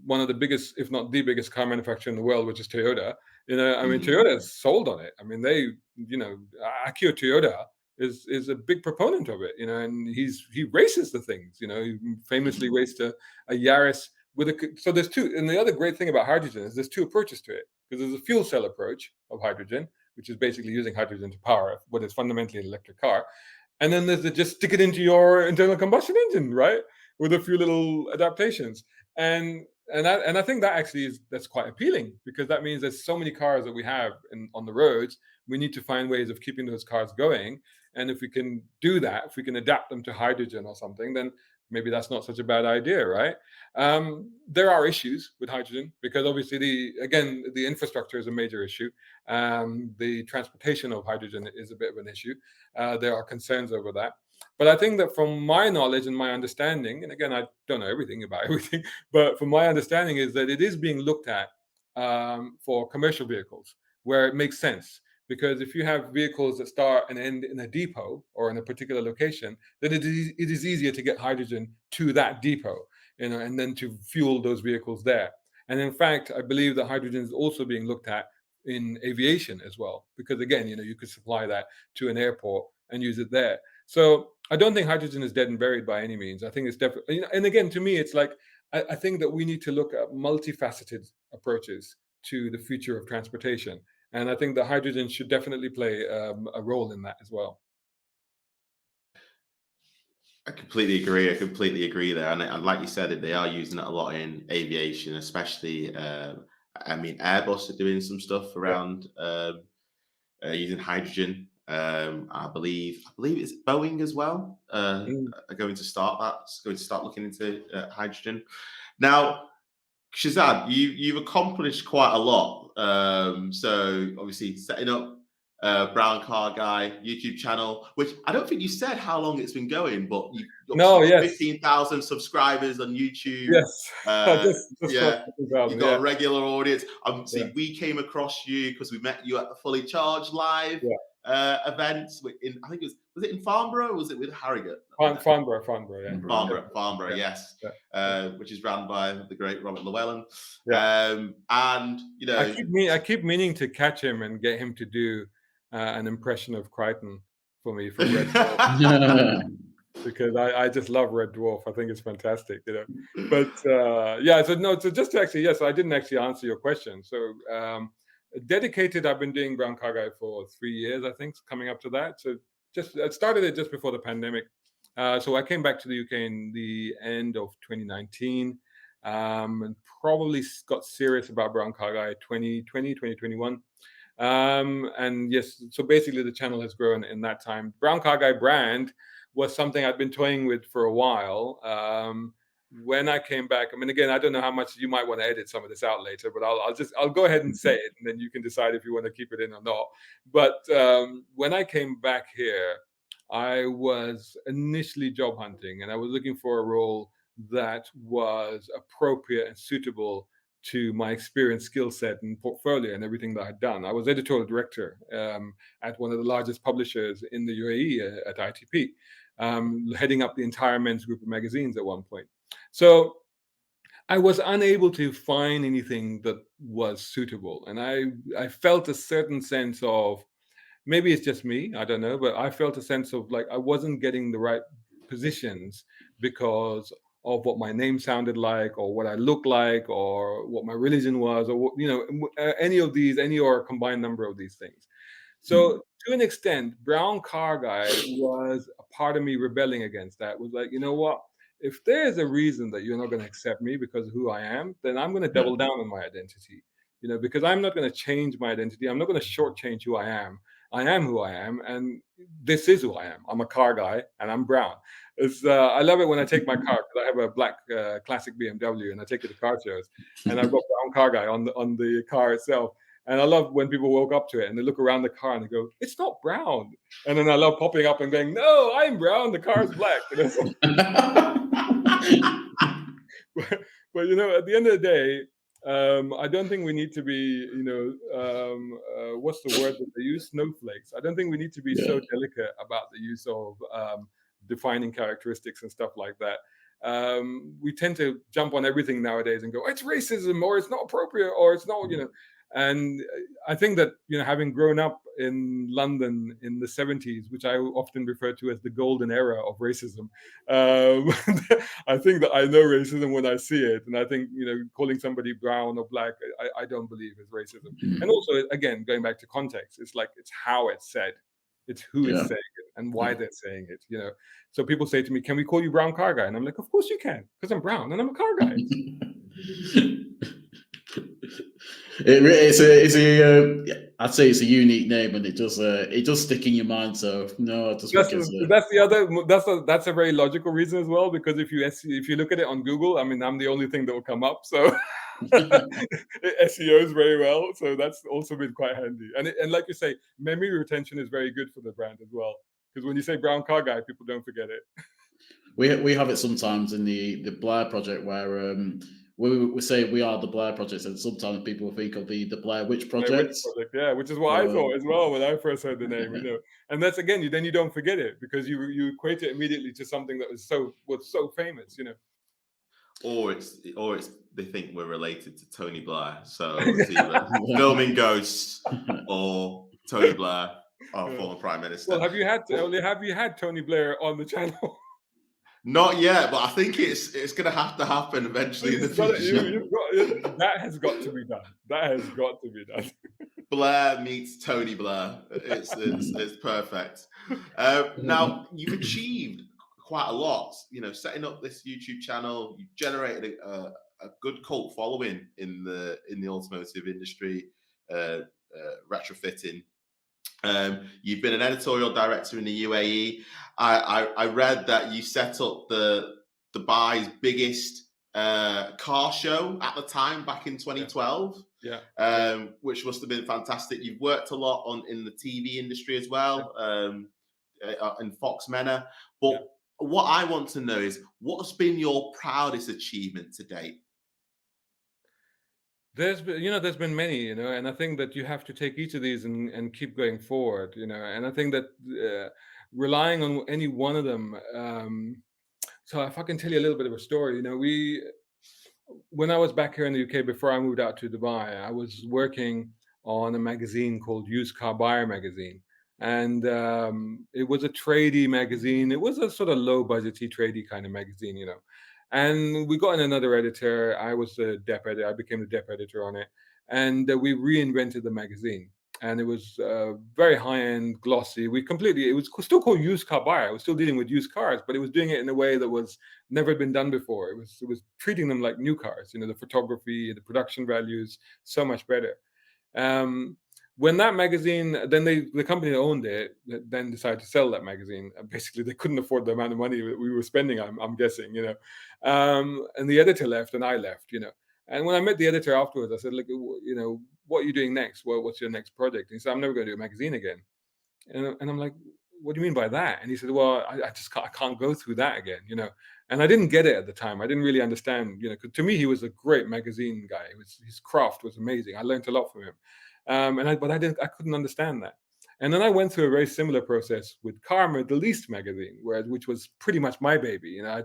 one of the biggest, if not the biggest, car manufacturer in the world, which is Toyota. Mm, Toyota is sold on it. I mean, Akio Toyoda is a big proponent of it. And he races the things. He famously mhm, raced a Yaris with so there's two. And the other great thing about hydrogen is there's two approaches to it because there's a fuel cell approach of hydrogen, which is basically using hydrogen to power what is fundamentally an electric car. And then there's the just stick it into your internal combustion engine, right? With a few little adaptations. And I think that actually that's quite appealing because that means there's so many cars that we have on the roads. We need to find ways of keeping those cars going. And if we can do that, if we can adapt them to hydrogen or something, then maybe that's not such a bad idea, right? There are issues with hydrogen because obviously the infrastructure is a major issue. The transportation of hydrogen is a bit of an issue. There are concerns over that. But I think that from my knowledge and my understanding, and again, I don't know everything about everything, but from my understanding is that it is being looked at for commercial vehicles where it makes sense. Because if you have vehicles that start and end in a depot or in a particular location, then it is easier to get hydrogen to that depot, and then to fuel those vehicles there. And in fact, I believe that hydrogen is also being looked at in aviation as well, because again, you could supply that to an airport and use it there. So I don't think hydrogen is dead and buried by any means. I think it's definitely, and again, to me, it's like I think that we need to look at multifaceted approaches to the future of transportation, and I think that hydrogen should definitely play a role in that as well. I completely agree. I completely agree there. And like you said, they are using it a lot in aviation, especially. I mean, Airbus are doing some stuff Yeah. around using hydrogen. I believe it's Boeing as well. Mm. Are going to start that. Going to start looking into hydrogen. Now, Shahzad, you've accomplished quite a lot. So obviously setting up Brown Car Guy YouTube channel, which I don't think you said how long it's been going, but you obviously No, got yes, 15,000 subscribers on YouTube. yes, Uh, just yeah, crossed the you 2,000. got Yeah, a regular audience. yeah, See, we came across you because we met you at the Fully Charged Live yeah. event. In, I think was it in Farnborough or was it with Harrogate? Farnborough, yeah, Farnborough, yeah, yes, yeah, yeah. which is run by the great Robert Llewellyn. Yeah. And you know, I keep meaning to catch him and get him to do an impression of Crichton for me from Red Dwarf, because I just love Red Dwarf. I think it's fantastic, But yeah, so no, so just to actually, yes, I didn't actually answer your question. So dedicated, I've been doing Brown Car Guy for 3 years, I think, coming up to that. So I started it just before the pandemic. So I came back to the UK in the end of 2019, and probably got serious about Brown Car Guy 2020, 2021. And yes, so basically the channel has grown in that time. Brown Car Guy brand was something I'd been toying with for a while. When I came back, I mean, again, I don't know how much you might want to edit some of this out later, but I'll go ahead and say it, and then you can decide if you want to keep it in or not. But when I came back here, I was initially job hunting, and I was looking for a role that was appropriate and suitable to my experience, skill set, and portfolio, and everything that I'd done. I was editorial director at one of the largest publishers in the UAE, at ITP, heading up the entire men's group of magazines at one point. So I was unable to find anything that was suitable, and I felt a certain sense of, maybe it's just me, I don't know, but I felt a sense of like I wasn't getting the right positions because of what my name sounded like, or what I looked like, or what my religion was, or any or a combined number of these things. So to an extent, Brown Car Guy was a part of me rebelling against that. Was like, you know what? If there's a reason that you're not going to accept me because of who I am, then I'm going to double down on my identity. Because I'm not going to change my identity. I'm not going to shortchange who I am. I am who I am, and this is who I am. I'm a car guy, and I'm brown. I love it when I take my car, because I have a black classic BMW, and I take it to car shows, and I've got Brown Car Guy on the car itself. And I love when people walk up to it and they look around the car and they go, "It's not brown." And then I love popping up and going, "No, I'm brown. The car's black." But at the end of the day, I don't think we need to be, what's the word that they use? Snowflakes. I don't think we need to be so delicate about the use of defining characteristics and stuff like that. We tend to jump on everything nowadays and go, "It's racism," or "It's not appropriate," or "It's not," And I think that, having grown up in London in the 70s, which I often refer to as the golden era of racism, I think that I know racism when I see it. And I think, calling somebody brown or black, I don't believe is racism. And also, again, going back to context, it's like, it's how it's said. It's who is saying it and why they're saying it, So people say to me, "Can we call you Brown Car Guy?" And I'm like, "Of course you can, because I'm brown and I'm a car guy." I'd say it's a unique name, and it does stick in your mind. So no, I just that's a very logical reason as well, because if you look at it on Google, I mean, I'm the only thing that will come up, so it SEOs very well. So that's also been quite handy. And like you say, memory retention is very good for the brand as well, because when you say Brown Car Guy, people don't forget it. We have it sometimes in the Blair Project, where we say we are the Blair Project, and sometimes people think of the Blair Witch Project. Yeah, which is what I thought as well when I first heard the name. And that's, again, you don't forget it, because you equate it immediately to something that was so famous. Or they think we're related to Tony Blair, so it's either filming Ghosts or Tony Blair. our Yeah. former Prime Well, Minister. have But you had Tony Blair on the channel? not yet, but I think it's going to have to happen eventually in the You've got to, future. you've got that has got to be done. That has got to be done. Blair meets Tony Blair. It's perfect. Now you've achieved quite a lot. You know, setting up this YouTube channel, you've generated a good cult following in the automotive industry, retrofitting. You've been an editorial director in the UAE. I read that you set up the Dubai's biggest car show at the time back in 2012. Yeah. Which must have been fantastic. You've worked a lot in the TV industry as well, in Fox Mena. But Yeah. what I want to know is, what's been your proudest achievement to date? There's been many, and I think that you have to take each of these and keep going forward, and I think that relying on any one of them. So if I can tell you a little bit of a story, when I was back here in the UK before I moved out to Dubai, I was working on a magazine called Used Car Buyer magazine, and it was a tradie magazine. It was a sort of low budgety tradie kind of magazine, And we got in another editor. I was the dep editor. I became the dep editor on it, and we reinvented the magazine. And it was very high end, glossy. It was still called Used Car Buyer. I was still dealing with used cars, but it was doing it in a way that was never been done before. It was treating them like new cars. The photography, the production values, so much better. When that magazine, then the company that owned it then decided to sell that magazine. Basically, they couldn't afford the amount of money that we were spending. I'm guessing, and the editor left, and I left, And when I met the editor afterwards, I said, "Look, what are you doing next? What's your next project?" And he said, "I'm never going to do a magazine again." And I'm like, "What do you mean by that?" And he said, "Well, I just can't go through that again, And I didn't get it at the time. I didn't really understand, 'cause to me, he was a great magazine guy. His craft was amazing. I learned a lot from him. But I couldn't understand that. And then I went through a very similar process with Karma, the Least magazine, which was pretty much my baby. I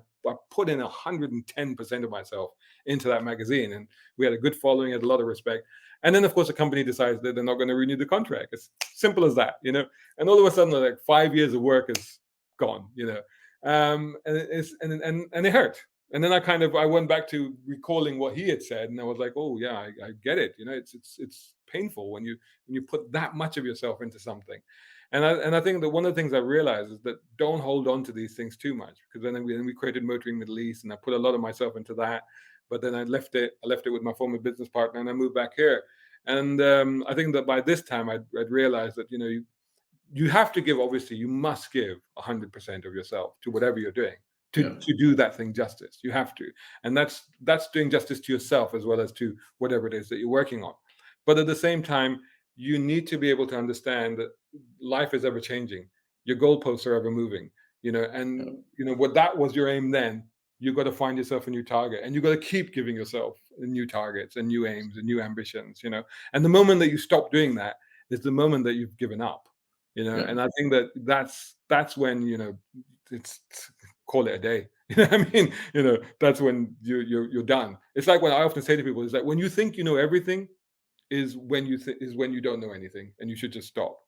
put in 110% of myself into that magazine, and we had a good following, had a lot of respect. And then, of course, the company decides that they're not going to renew the contract. It's simple as that, And all of a sudden, like 5 years of work is gone, and it hurt. And then I went back to recalling what he had said, and I was like, oh yeah, I get it. It's painful when you put that much of yourself into something. And I think that one of the things I realized is that don't hold on to these things too much, because then we created Motoring Middle East, and I put a lot of myself into that. But then I left it with my former business partner, and I moved back here. And I think that by this time I'd realized that you have to give. Obviously, you must give 100% of yourself to whatever you're doing to do that thing justice. You have to, and that's doing justice to yourself as well as to whatever it is that you're working on. But at the same time, you need to be able to understand that life is ever changing. Your goalposts are ever moving. What that was your aim then. You've got to find yourself a new target, and you've got to keep giving yourself new targets and new aims and new ambitions. And the moment that you stop doing that is the moment that you've given up. And I think that's when it's call it a day. I mean, that's when you're done. It's like when I often say to people, is that when you think you know everything, is when you don't know anything, and you should just stop.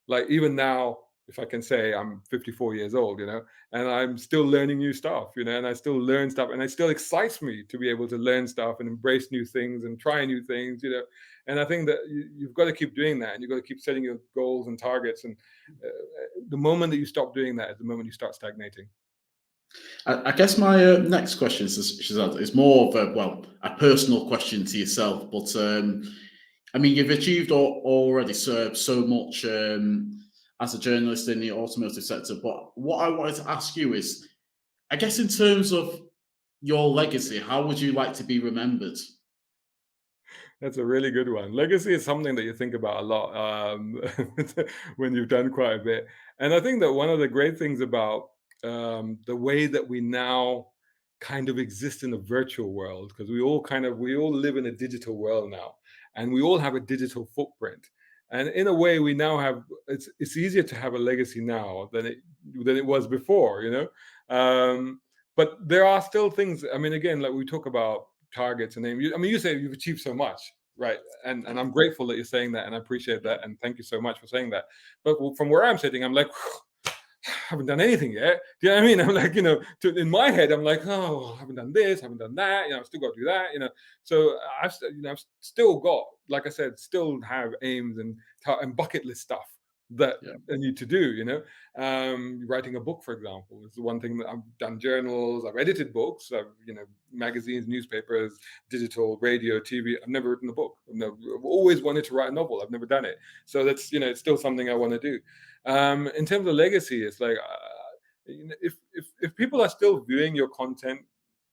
Like even now, if I can say, I'm 54 years old, and I'm still learning new stuff, and I still learn stuff, and it still excites me to be able to learn stuff and embrace new things and try new things, And I think that you've got to keep doing that, and you've got to keep setting your goals and targets. And the moment that you stop doing that is the moment you start stagnating. I guess my next question is more of a personal question to yourself, but I mean, you've achieved already so much as a journalist in the automotive sector. But what I wanted to ask you is, I guess in terms of your legacy, how would you like to be remembered? That's a really good one. Legacy is something that you think about a lot when you've done quite a bit. And I think that one of the great things about the way that we now kind of exist in a virtual world, because we all live in a digital world now, and we all have a digital footprint. And in a way, we now have it's easier to have a legacy now than it was before, but there are still things. I mean, again, like we talk about targets and aim. You say you've achieved so much. Right. And I'm grateful that you're saying that, and I appreciate that, and thank you so much for saying that. But from where I'm sitting, I'm like, haven't done anything yet. Do you know what I mean? I'm like, in my head, I'm like, oh, I haven't done this, haven't done that. I've still got to do that. So I've still got, like I said, still have aims and bucket list stuff that Yeah. I need to do. Writing a book, for example, is the one thing that I've done. Journals, I've edited books, magazines, newspapers, digital, radio, TV. I've never written a book. I've always wanted to write a novel. I've never done it. So that's it's still something I want to do. In terms of legacy, it's like if people are still viewing your content,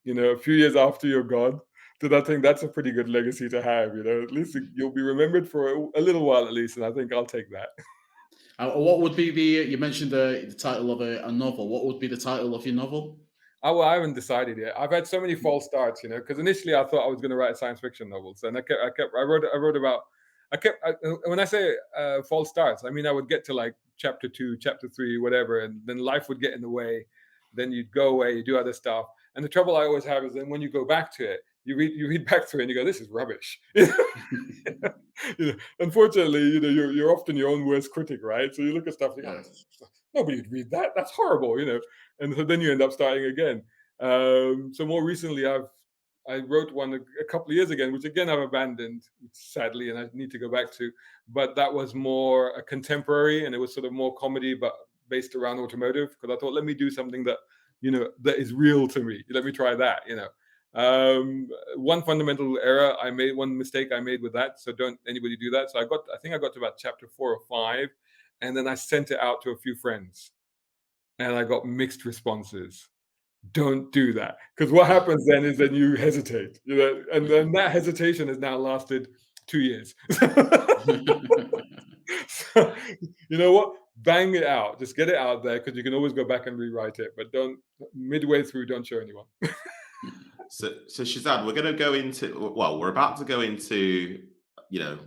a few years after you're gone, then I think that's a pretty good legacy to have. At least you'll be remembered for a little while at least, and I think I'll take that. What would be you mentioned the title of a novel. What would be the title of your novel? Oh, well, I haven't decided yet. I've had so many false starts, because initially I thought I was going to write science fiction novels, and I wrote about, when I say false starts, I mean I would get to like chapter 2, chapter 3, whatever, and then life would get in the way. Then you'd go away, you do other stuff, and the trouble I always have is then when you go back to it, you read back through it, and you go, "This is rubbish." Unfortunately, you're often your own worst critic, right? So you look at stuff like, Yeah. nobody would read that. That's horrible, and so then you end up starting again. So more recently, I wrote one a couple of years ago, which again I've abandoned, sadly, and I need to go back to. But that was more a contemporary, and it was sort of more comedy, but based around automotive. Because I thought, let me do something that that is real to me. Let me try that. One fundamental one mistake I made with that. So don't anybody do that. So I think I got to about chapter 4 or 5, and then I sent it out to a few friends, and I got mixed responses. Don't do that, because what happens then is that you hesitate, and then that hesitation has now lasted 2 years. So, you know what? Bang it out. Just get it out there, because you can always go back and rewrite it. But don't midway through, don't show anyone. So Shahzad, we're about to go into,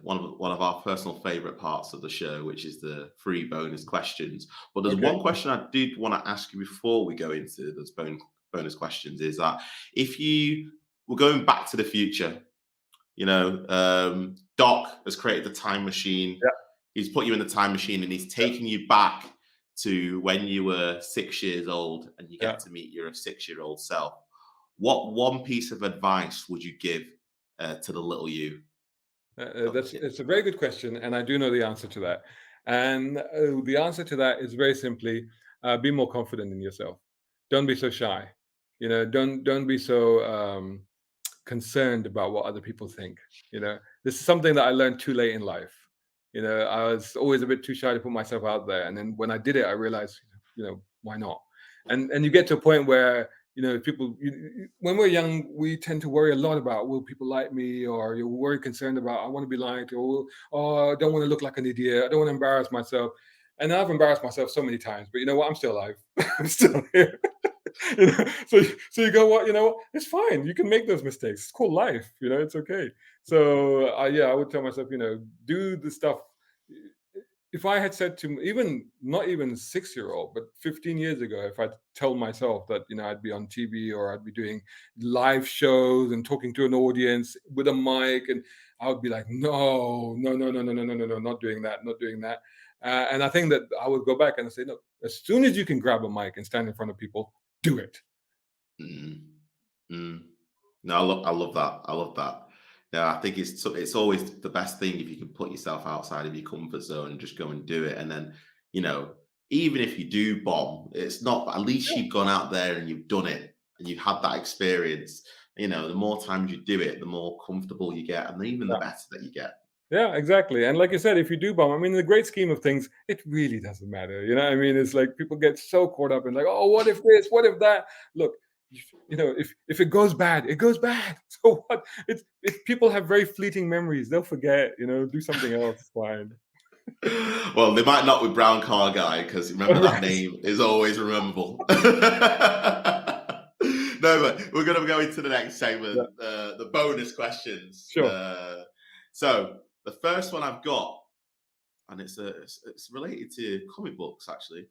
one of our personal favorite parts of the show, which is the free bonus questions. But there's Okay. one question I did want to ask you before we go into those bonus questions, is that if you were going back to the future, Doc has created the time machine. Yeah. He's put you in the time machine, and he's taking you back to when you were 6 years old, and you get to meet your 6-year-old self. What one piece of advice would you give to the little you? It's a very good question, and I do know the answer to that. And the answer to that is very simply, be more confident in yourself. Don't be so shy. Don't be so concerned about what other people think. This is something that I learned too late in life. I was always a bit too shy to put myself out there, and then when I did it, I realized, why not? And you get to a point where people, when we're young, we tend to worry a lot about, will people like me, or you're worry concerned about, I want to be liked, or I don't want to look like an idiot, I don't want to embarrass myself. And I've embarrassed myself so many times, but you know what? I'm still alive. I'm still here. So you go, what? It's fine. You can make those mistakes. It's called life. It's okay. So I would tell myself, do the stuff. If I had said to not even 6-year-old, but 15 years ago, if I'd told myself that, I'd be on TV, or I'd be doing live shows and talking to an audience with a mic, and I would be like, no, no, no, no, no, no, no, no, no, not doing that, not doing that. And I think that I would go back and say, no, as soon as you can grab a mic and stand in front of people, do it. Mm. Mm. No, I love that. I love that. No, I think it's always the best thing if you can put yourself outside of your comfort zone and just go and do it. And then, even if you do bomb, it's not, at least you've gone out there and you've done it and you've had that experience. The more times you do it, the more comfortable you get, and even the better that you get. Yeah, exactly. And like you said, if you do bomb, I mean, in the great scheme of things, it really doesn't matter. I mean, it's like people get so caught up in like, oh, what if this? What if that? Look, if it goes bad, it goes bad. So what? If people have very fleeting memories, they'll forget. Do something else. It's fine. Well, they might not with Brown Car Guy, because remember that name is always rememberable. No, but we're going to go into the next segment, the bonus questions. Sure. So the first one I've got, and it's related to comic books actually.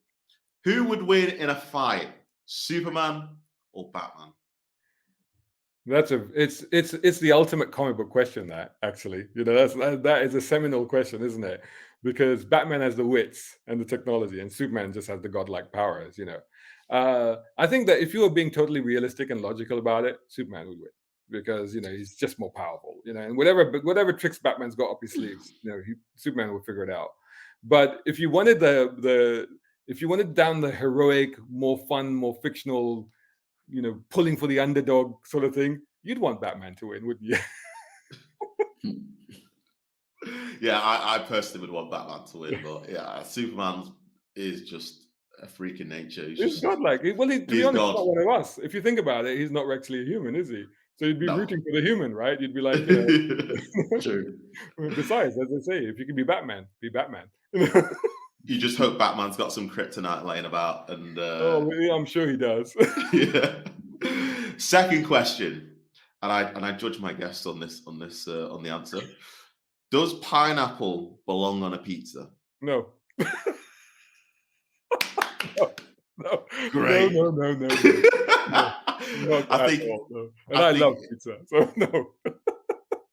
Who would win in a fight, Superman or Batman? It's the ultimate comic book question. That actually, that is a seminal question, isn't it? Because Batman has the wits and the technology, and Superman just has the godlike powers. I think that if you were being totally realistic and logical about it, Superman would win because he's just more powerful. And whatever tricks Batman's got up his sleeves, Superman will figure it out. But if you wanted if you wanted down the heroic, more fun, more fictional, pulling for the underdog sort of thing, you'd want Batman to win, wouldn't you? Yeah, I personally would want Batman to win, but yeah, Superman is just a freak in nature. He's godlike. To be honest, he's not one of us. If you think about it, he's not actually a human, is he? So you'd be rooting for the human, right? You'd be like, True. Besides, as I say, if you can be Batman, be Batman. You just hope Batman's got some kryptonite laying about, and I'm sure he does. Yeah. Second question, and I judge my guests on the answer. Does pineapple belong on a pizza? No. No. Great. No. I think, no. And I love pizza, so no.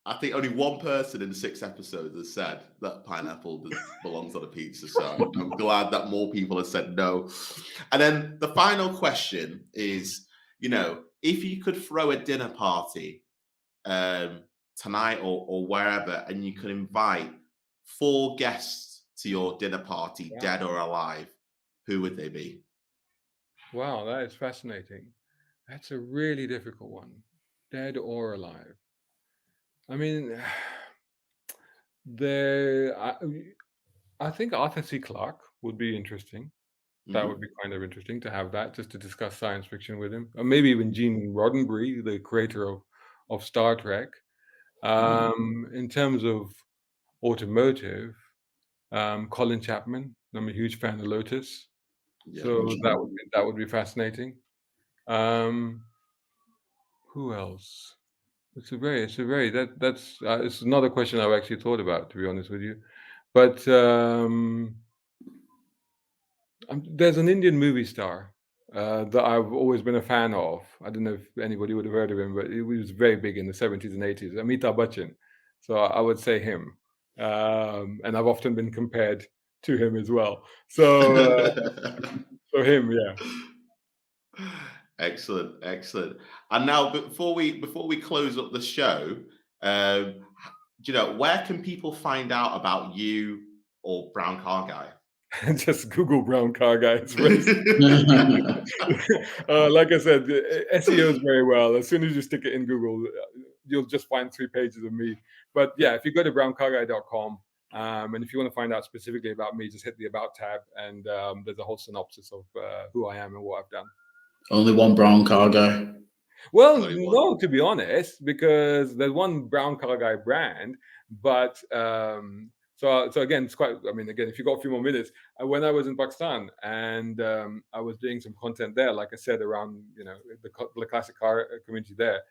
I think only one person in 6 episodes has said that pineapple belongs on a pizza. So I'm glad that more people have said no. And then the final question is, if you could throw a dinner party tonight or wherever, and you could invite 4 guests to your dinner party, dead or alive, who would they be? Wow, that is fascinating. That's a really difficult one. Dead or alive. I mean, I think Arthur C. Clarke would be interesting. That would be kind of interesting to have that, just to discuss science fiction with him. Or maybe even Gene Roddenberry, the creator of Star Trek. In terms of automotive, Colin Chapman. I'm a huge fan of Lotus. Yeah, So that would be fascinating. Who else? It's another question I've actually thought about, to be honest with you. But there's an Indian movie star that I've always been a fan of. I don't know if anybody would have heard of him, but he was very big in the 70s and 80s. Amitabh Bachchan. So I would say him. And I've often been compared to him as well. So him, yeah. Excellent. And now, before we close up the show, where can people find out about you or Brown Car Guy? Just Google Brown Car Guy. It's like I said, SEO is very well. As soon as you stick it in Google, you'll just find 3 pages of me. But yeah, if you go to browncarguy.com, and if you want to find out specifically about me, just hit the About tab, and there's a whole synopsis of who I am and what I've done. Only one Brown Car Guy? Well, no, to be honest, because there's one Brown Car Guy brand, but so again, it's quite. I mean, again, if you got a few more minutes, when I was in Pakistan and I was doing some content there, like I said, around the classic car community there,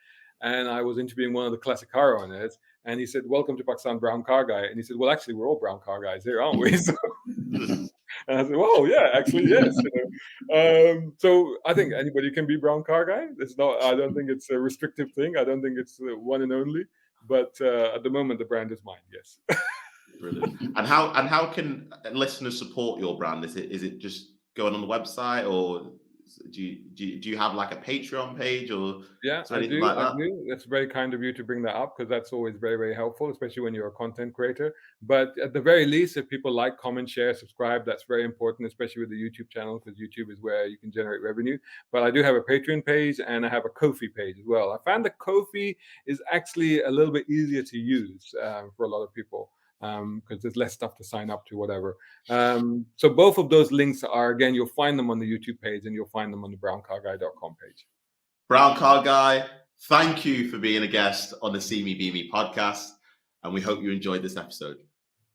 and I was interviewing one of the classic car owners, and he said, "Welcome to Pakistan, Brown Car Guy," and he said, "Well, actually, we're all Brown Car Guys here, aren't we?" So, and I said, "Well, yeah, actually, yes." So I think anybody can be Brown Car Guy. It's not. I don't think it's a restrictive thing. I don't think it's one and only. But at the moment, the brand is mine. Yes. Brilliant. And how can listeners support your brand? Is it just going on the website, or do you have like a Patreon page, or anything like that? I do. That's very kind of you to bring that up, because that's always very, very helpful, especially when you're a content creator. But at the very least, if people like, comment, share, subscribe, that's very important, especially with the YouTube channel, because YouTube is where you can generate revenue. But I do have a Patreon page, and I have a Ko-fi page as well. I found that Ko-fi is actually a little bit easier to use for a lot of people, because there's less stuff to sign up to, whatever. So both of those links are, again, you'll find them on the YouTube page, and you'll find them on the browncarguy.com page. Brown Car Guy, thank you for being a guest on the See Me Be Me podcast, and we hope you enjoyed this episode.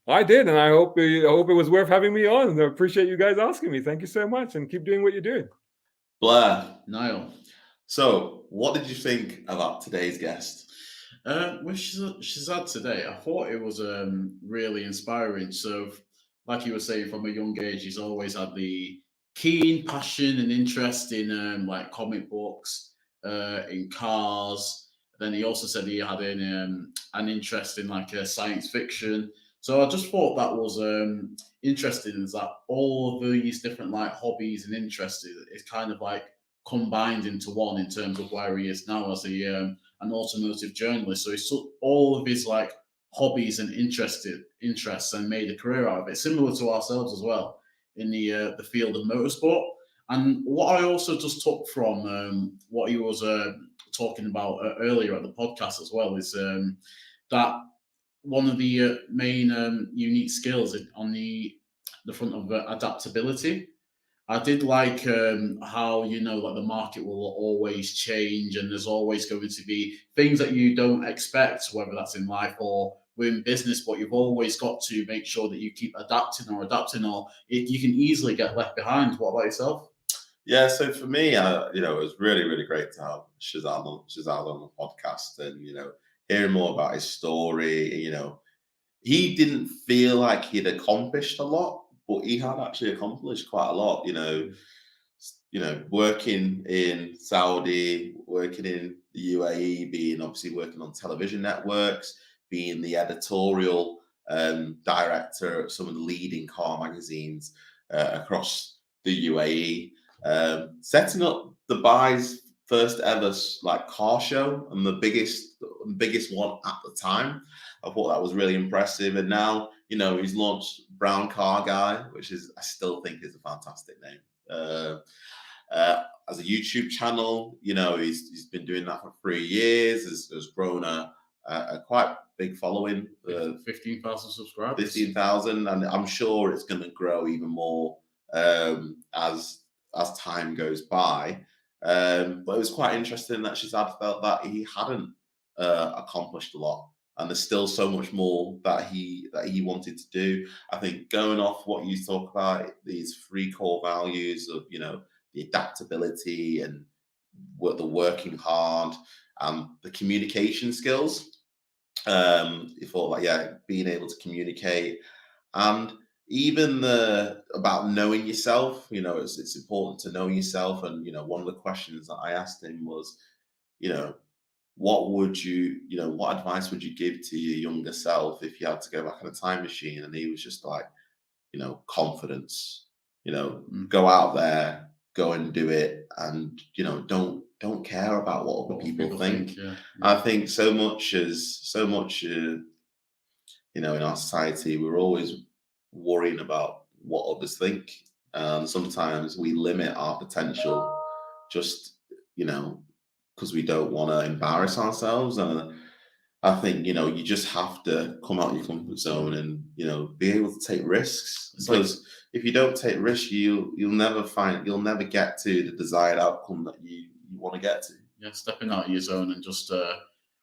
I did, and I hope it was worth having me on. I appreciate you guys asking me. Thank you so much, and keep doing what you're doing. Blair, Nile. So what did you think about today's guest? With Shahzad today, I thought it was really inspiring. So, like you were saying, from a young age, he's always had the keen passion and interest in like comic books, in cars, then he also said he had an interest in like science fiction. So I just thought that was interesting, is that all of these different like hobbies and interests is kind of like combined into one in terms of where he is now as an automotive journalist. So he took all of his like hobbies and interests and made a career out of it, similar to ourselves as well in the field of motorsport. And what I also just took from what he was talking about earlier at the podcast as well is that one of the main unique skills on the front of adaptability. I did like how like the market will always change, and there's always going to be things that you don't expect, whether that's in life or within business. But you've always got to make sure that you keep adapting, or you can easily get left behind. What about yourself? Yeah, so for me, it was really, really great to have Shahzad on the podcast, and hearing more about his story. He didn't feel like he'd accomplished a lot, but he had actually accomplished quite a lot. Working in Saudi, working in the UAE, being obviously working on television networks, being the editorial director of some of the leading car magazines across the UAE, setting up Dubai's first ever like car show, and the biggest one at the time. I thought that was really impressive. And now, he's launched Brown Car Guy, which I still think is a fantastic name. As a YouTube channel, he's been doing that for 3 years, has grown a quite big following. 15,000 subscribers. 15,000, and I'm sure it's going to grow even more as time goes by. But it was quite interesting that Shahzad felt that he hadn't accomplished a lot, and there's still so much more that he wanted to do. I think going off what you talk about, these 3 core values of the adaptability and the working hard and the communication skills. He thought like being able to communicate, and even about knowing yourself. It's important to know yourself. And one of the questions that I asked him was, what advice would you give to your younger self if you had to go back in a time machine? And he was just like, confidence. Go out there, go and do it, and don't care about what other people think. Yeah. I think so much in our society, we're always worrying about what others think, and sometimes we limit our potential just because we don't want to embarrass ourselves. And I think you just have to come out of your comfort zone and be able to take risks, because if you don't take risks, you'll never get to the desired outcome that you want to get to. Yeah, stepping out of your zone and just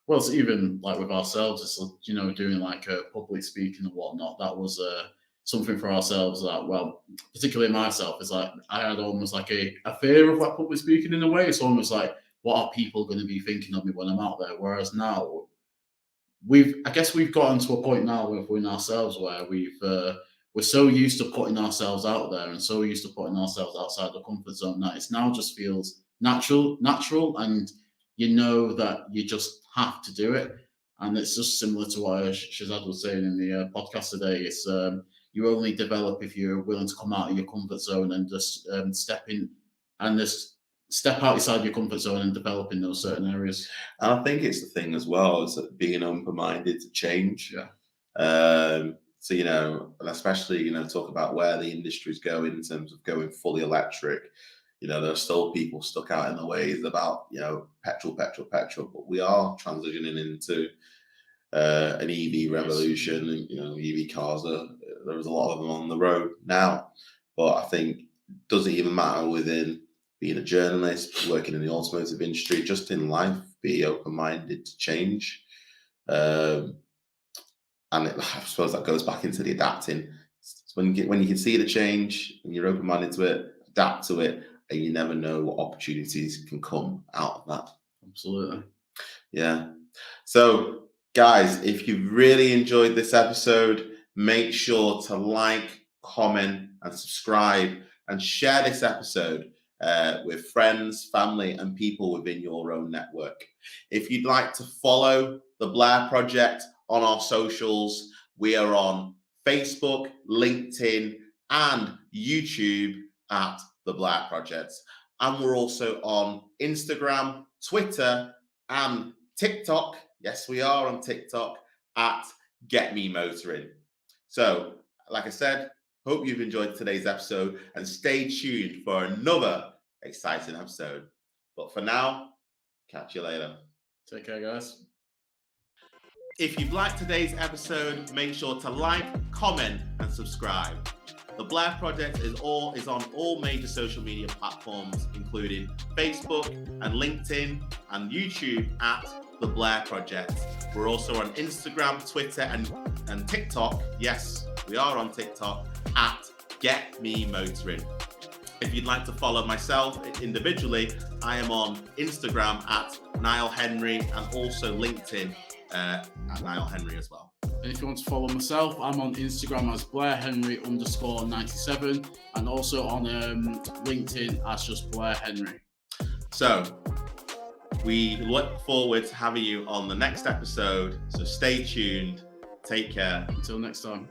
it's even like with ourselves, it's doing like public speaking and whatnot. That was something for ourselves that, well, particularly myself, is like I had almost like a fear of like public speaking in a way. It's almost like, what are people going to be thinking of me when I'm out there? Whereas now I guess we've gotten to a point now within ourselves where we're so used to putting ourselves out there and so used to putting ourselves outside the comfort zone that it's now just feels natural, and that you just have to do it. And it's just similar to what Shahzad was saying in the podcast today. It's you only develop if you're willing to come out of your comfort zone and just step outside your comfort zone and develop in those certain areas. And I think it's the thing as well, is that being open-minded to change. Yeah. So, and especially, talk about where the industry is going in terms of going fully electric. There are still people stuck out in the ways about, petrol, but we are transitioning into an EV revolution. And, EV cars, there's a lot of them on the road now. But I think it doesn't even matter within being a journalist, working in the automotive industry, just in life, be open-minded to change. And I suppose that goes back into the adapting. So when you can see the change and you're open-minded to it, adapt to it, and you never know what opportunities can come out of that. Absolutely. Yeah. So, guys, if you've really enjoyed this episode, make sure to like, comment, and subscribe, and share this episode. with friends, family, and people within your own network. If you'd like to follow the Blair Project on our socials, we are on Facebook, LinkedIn, and YouTube at the Blair Project. And we're also on Instagram, Twitter, and TikTok. Yes, we are on TikTok at Get Me Motoring. So, like I said, hope you've enjoyed today's episode and stay tuned for another exciting episode. But for now, catch you later. Take care, guys. If you've liked today's episode, make sure to like, comment, and subscribe. The Blair Project is on all major social media platforms, including Facebook and LinkedIn and YouTube at The Blair Project. We're also on Instagram, Twitter, and TikTok. Yes, we are on TikTok at Get Me Motoring. If you'd like to follow myself individually, I am on Instagram at Nile Henry and also LinkedIn at Nile Henry as well. And if you want to follow myself, I'm on Instagram as BlairHenry_97 and also on LinkedIn as just Blair Henry. So we look forward to having you on the next episode. So stay tuned. Take care. Until next time.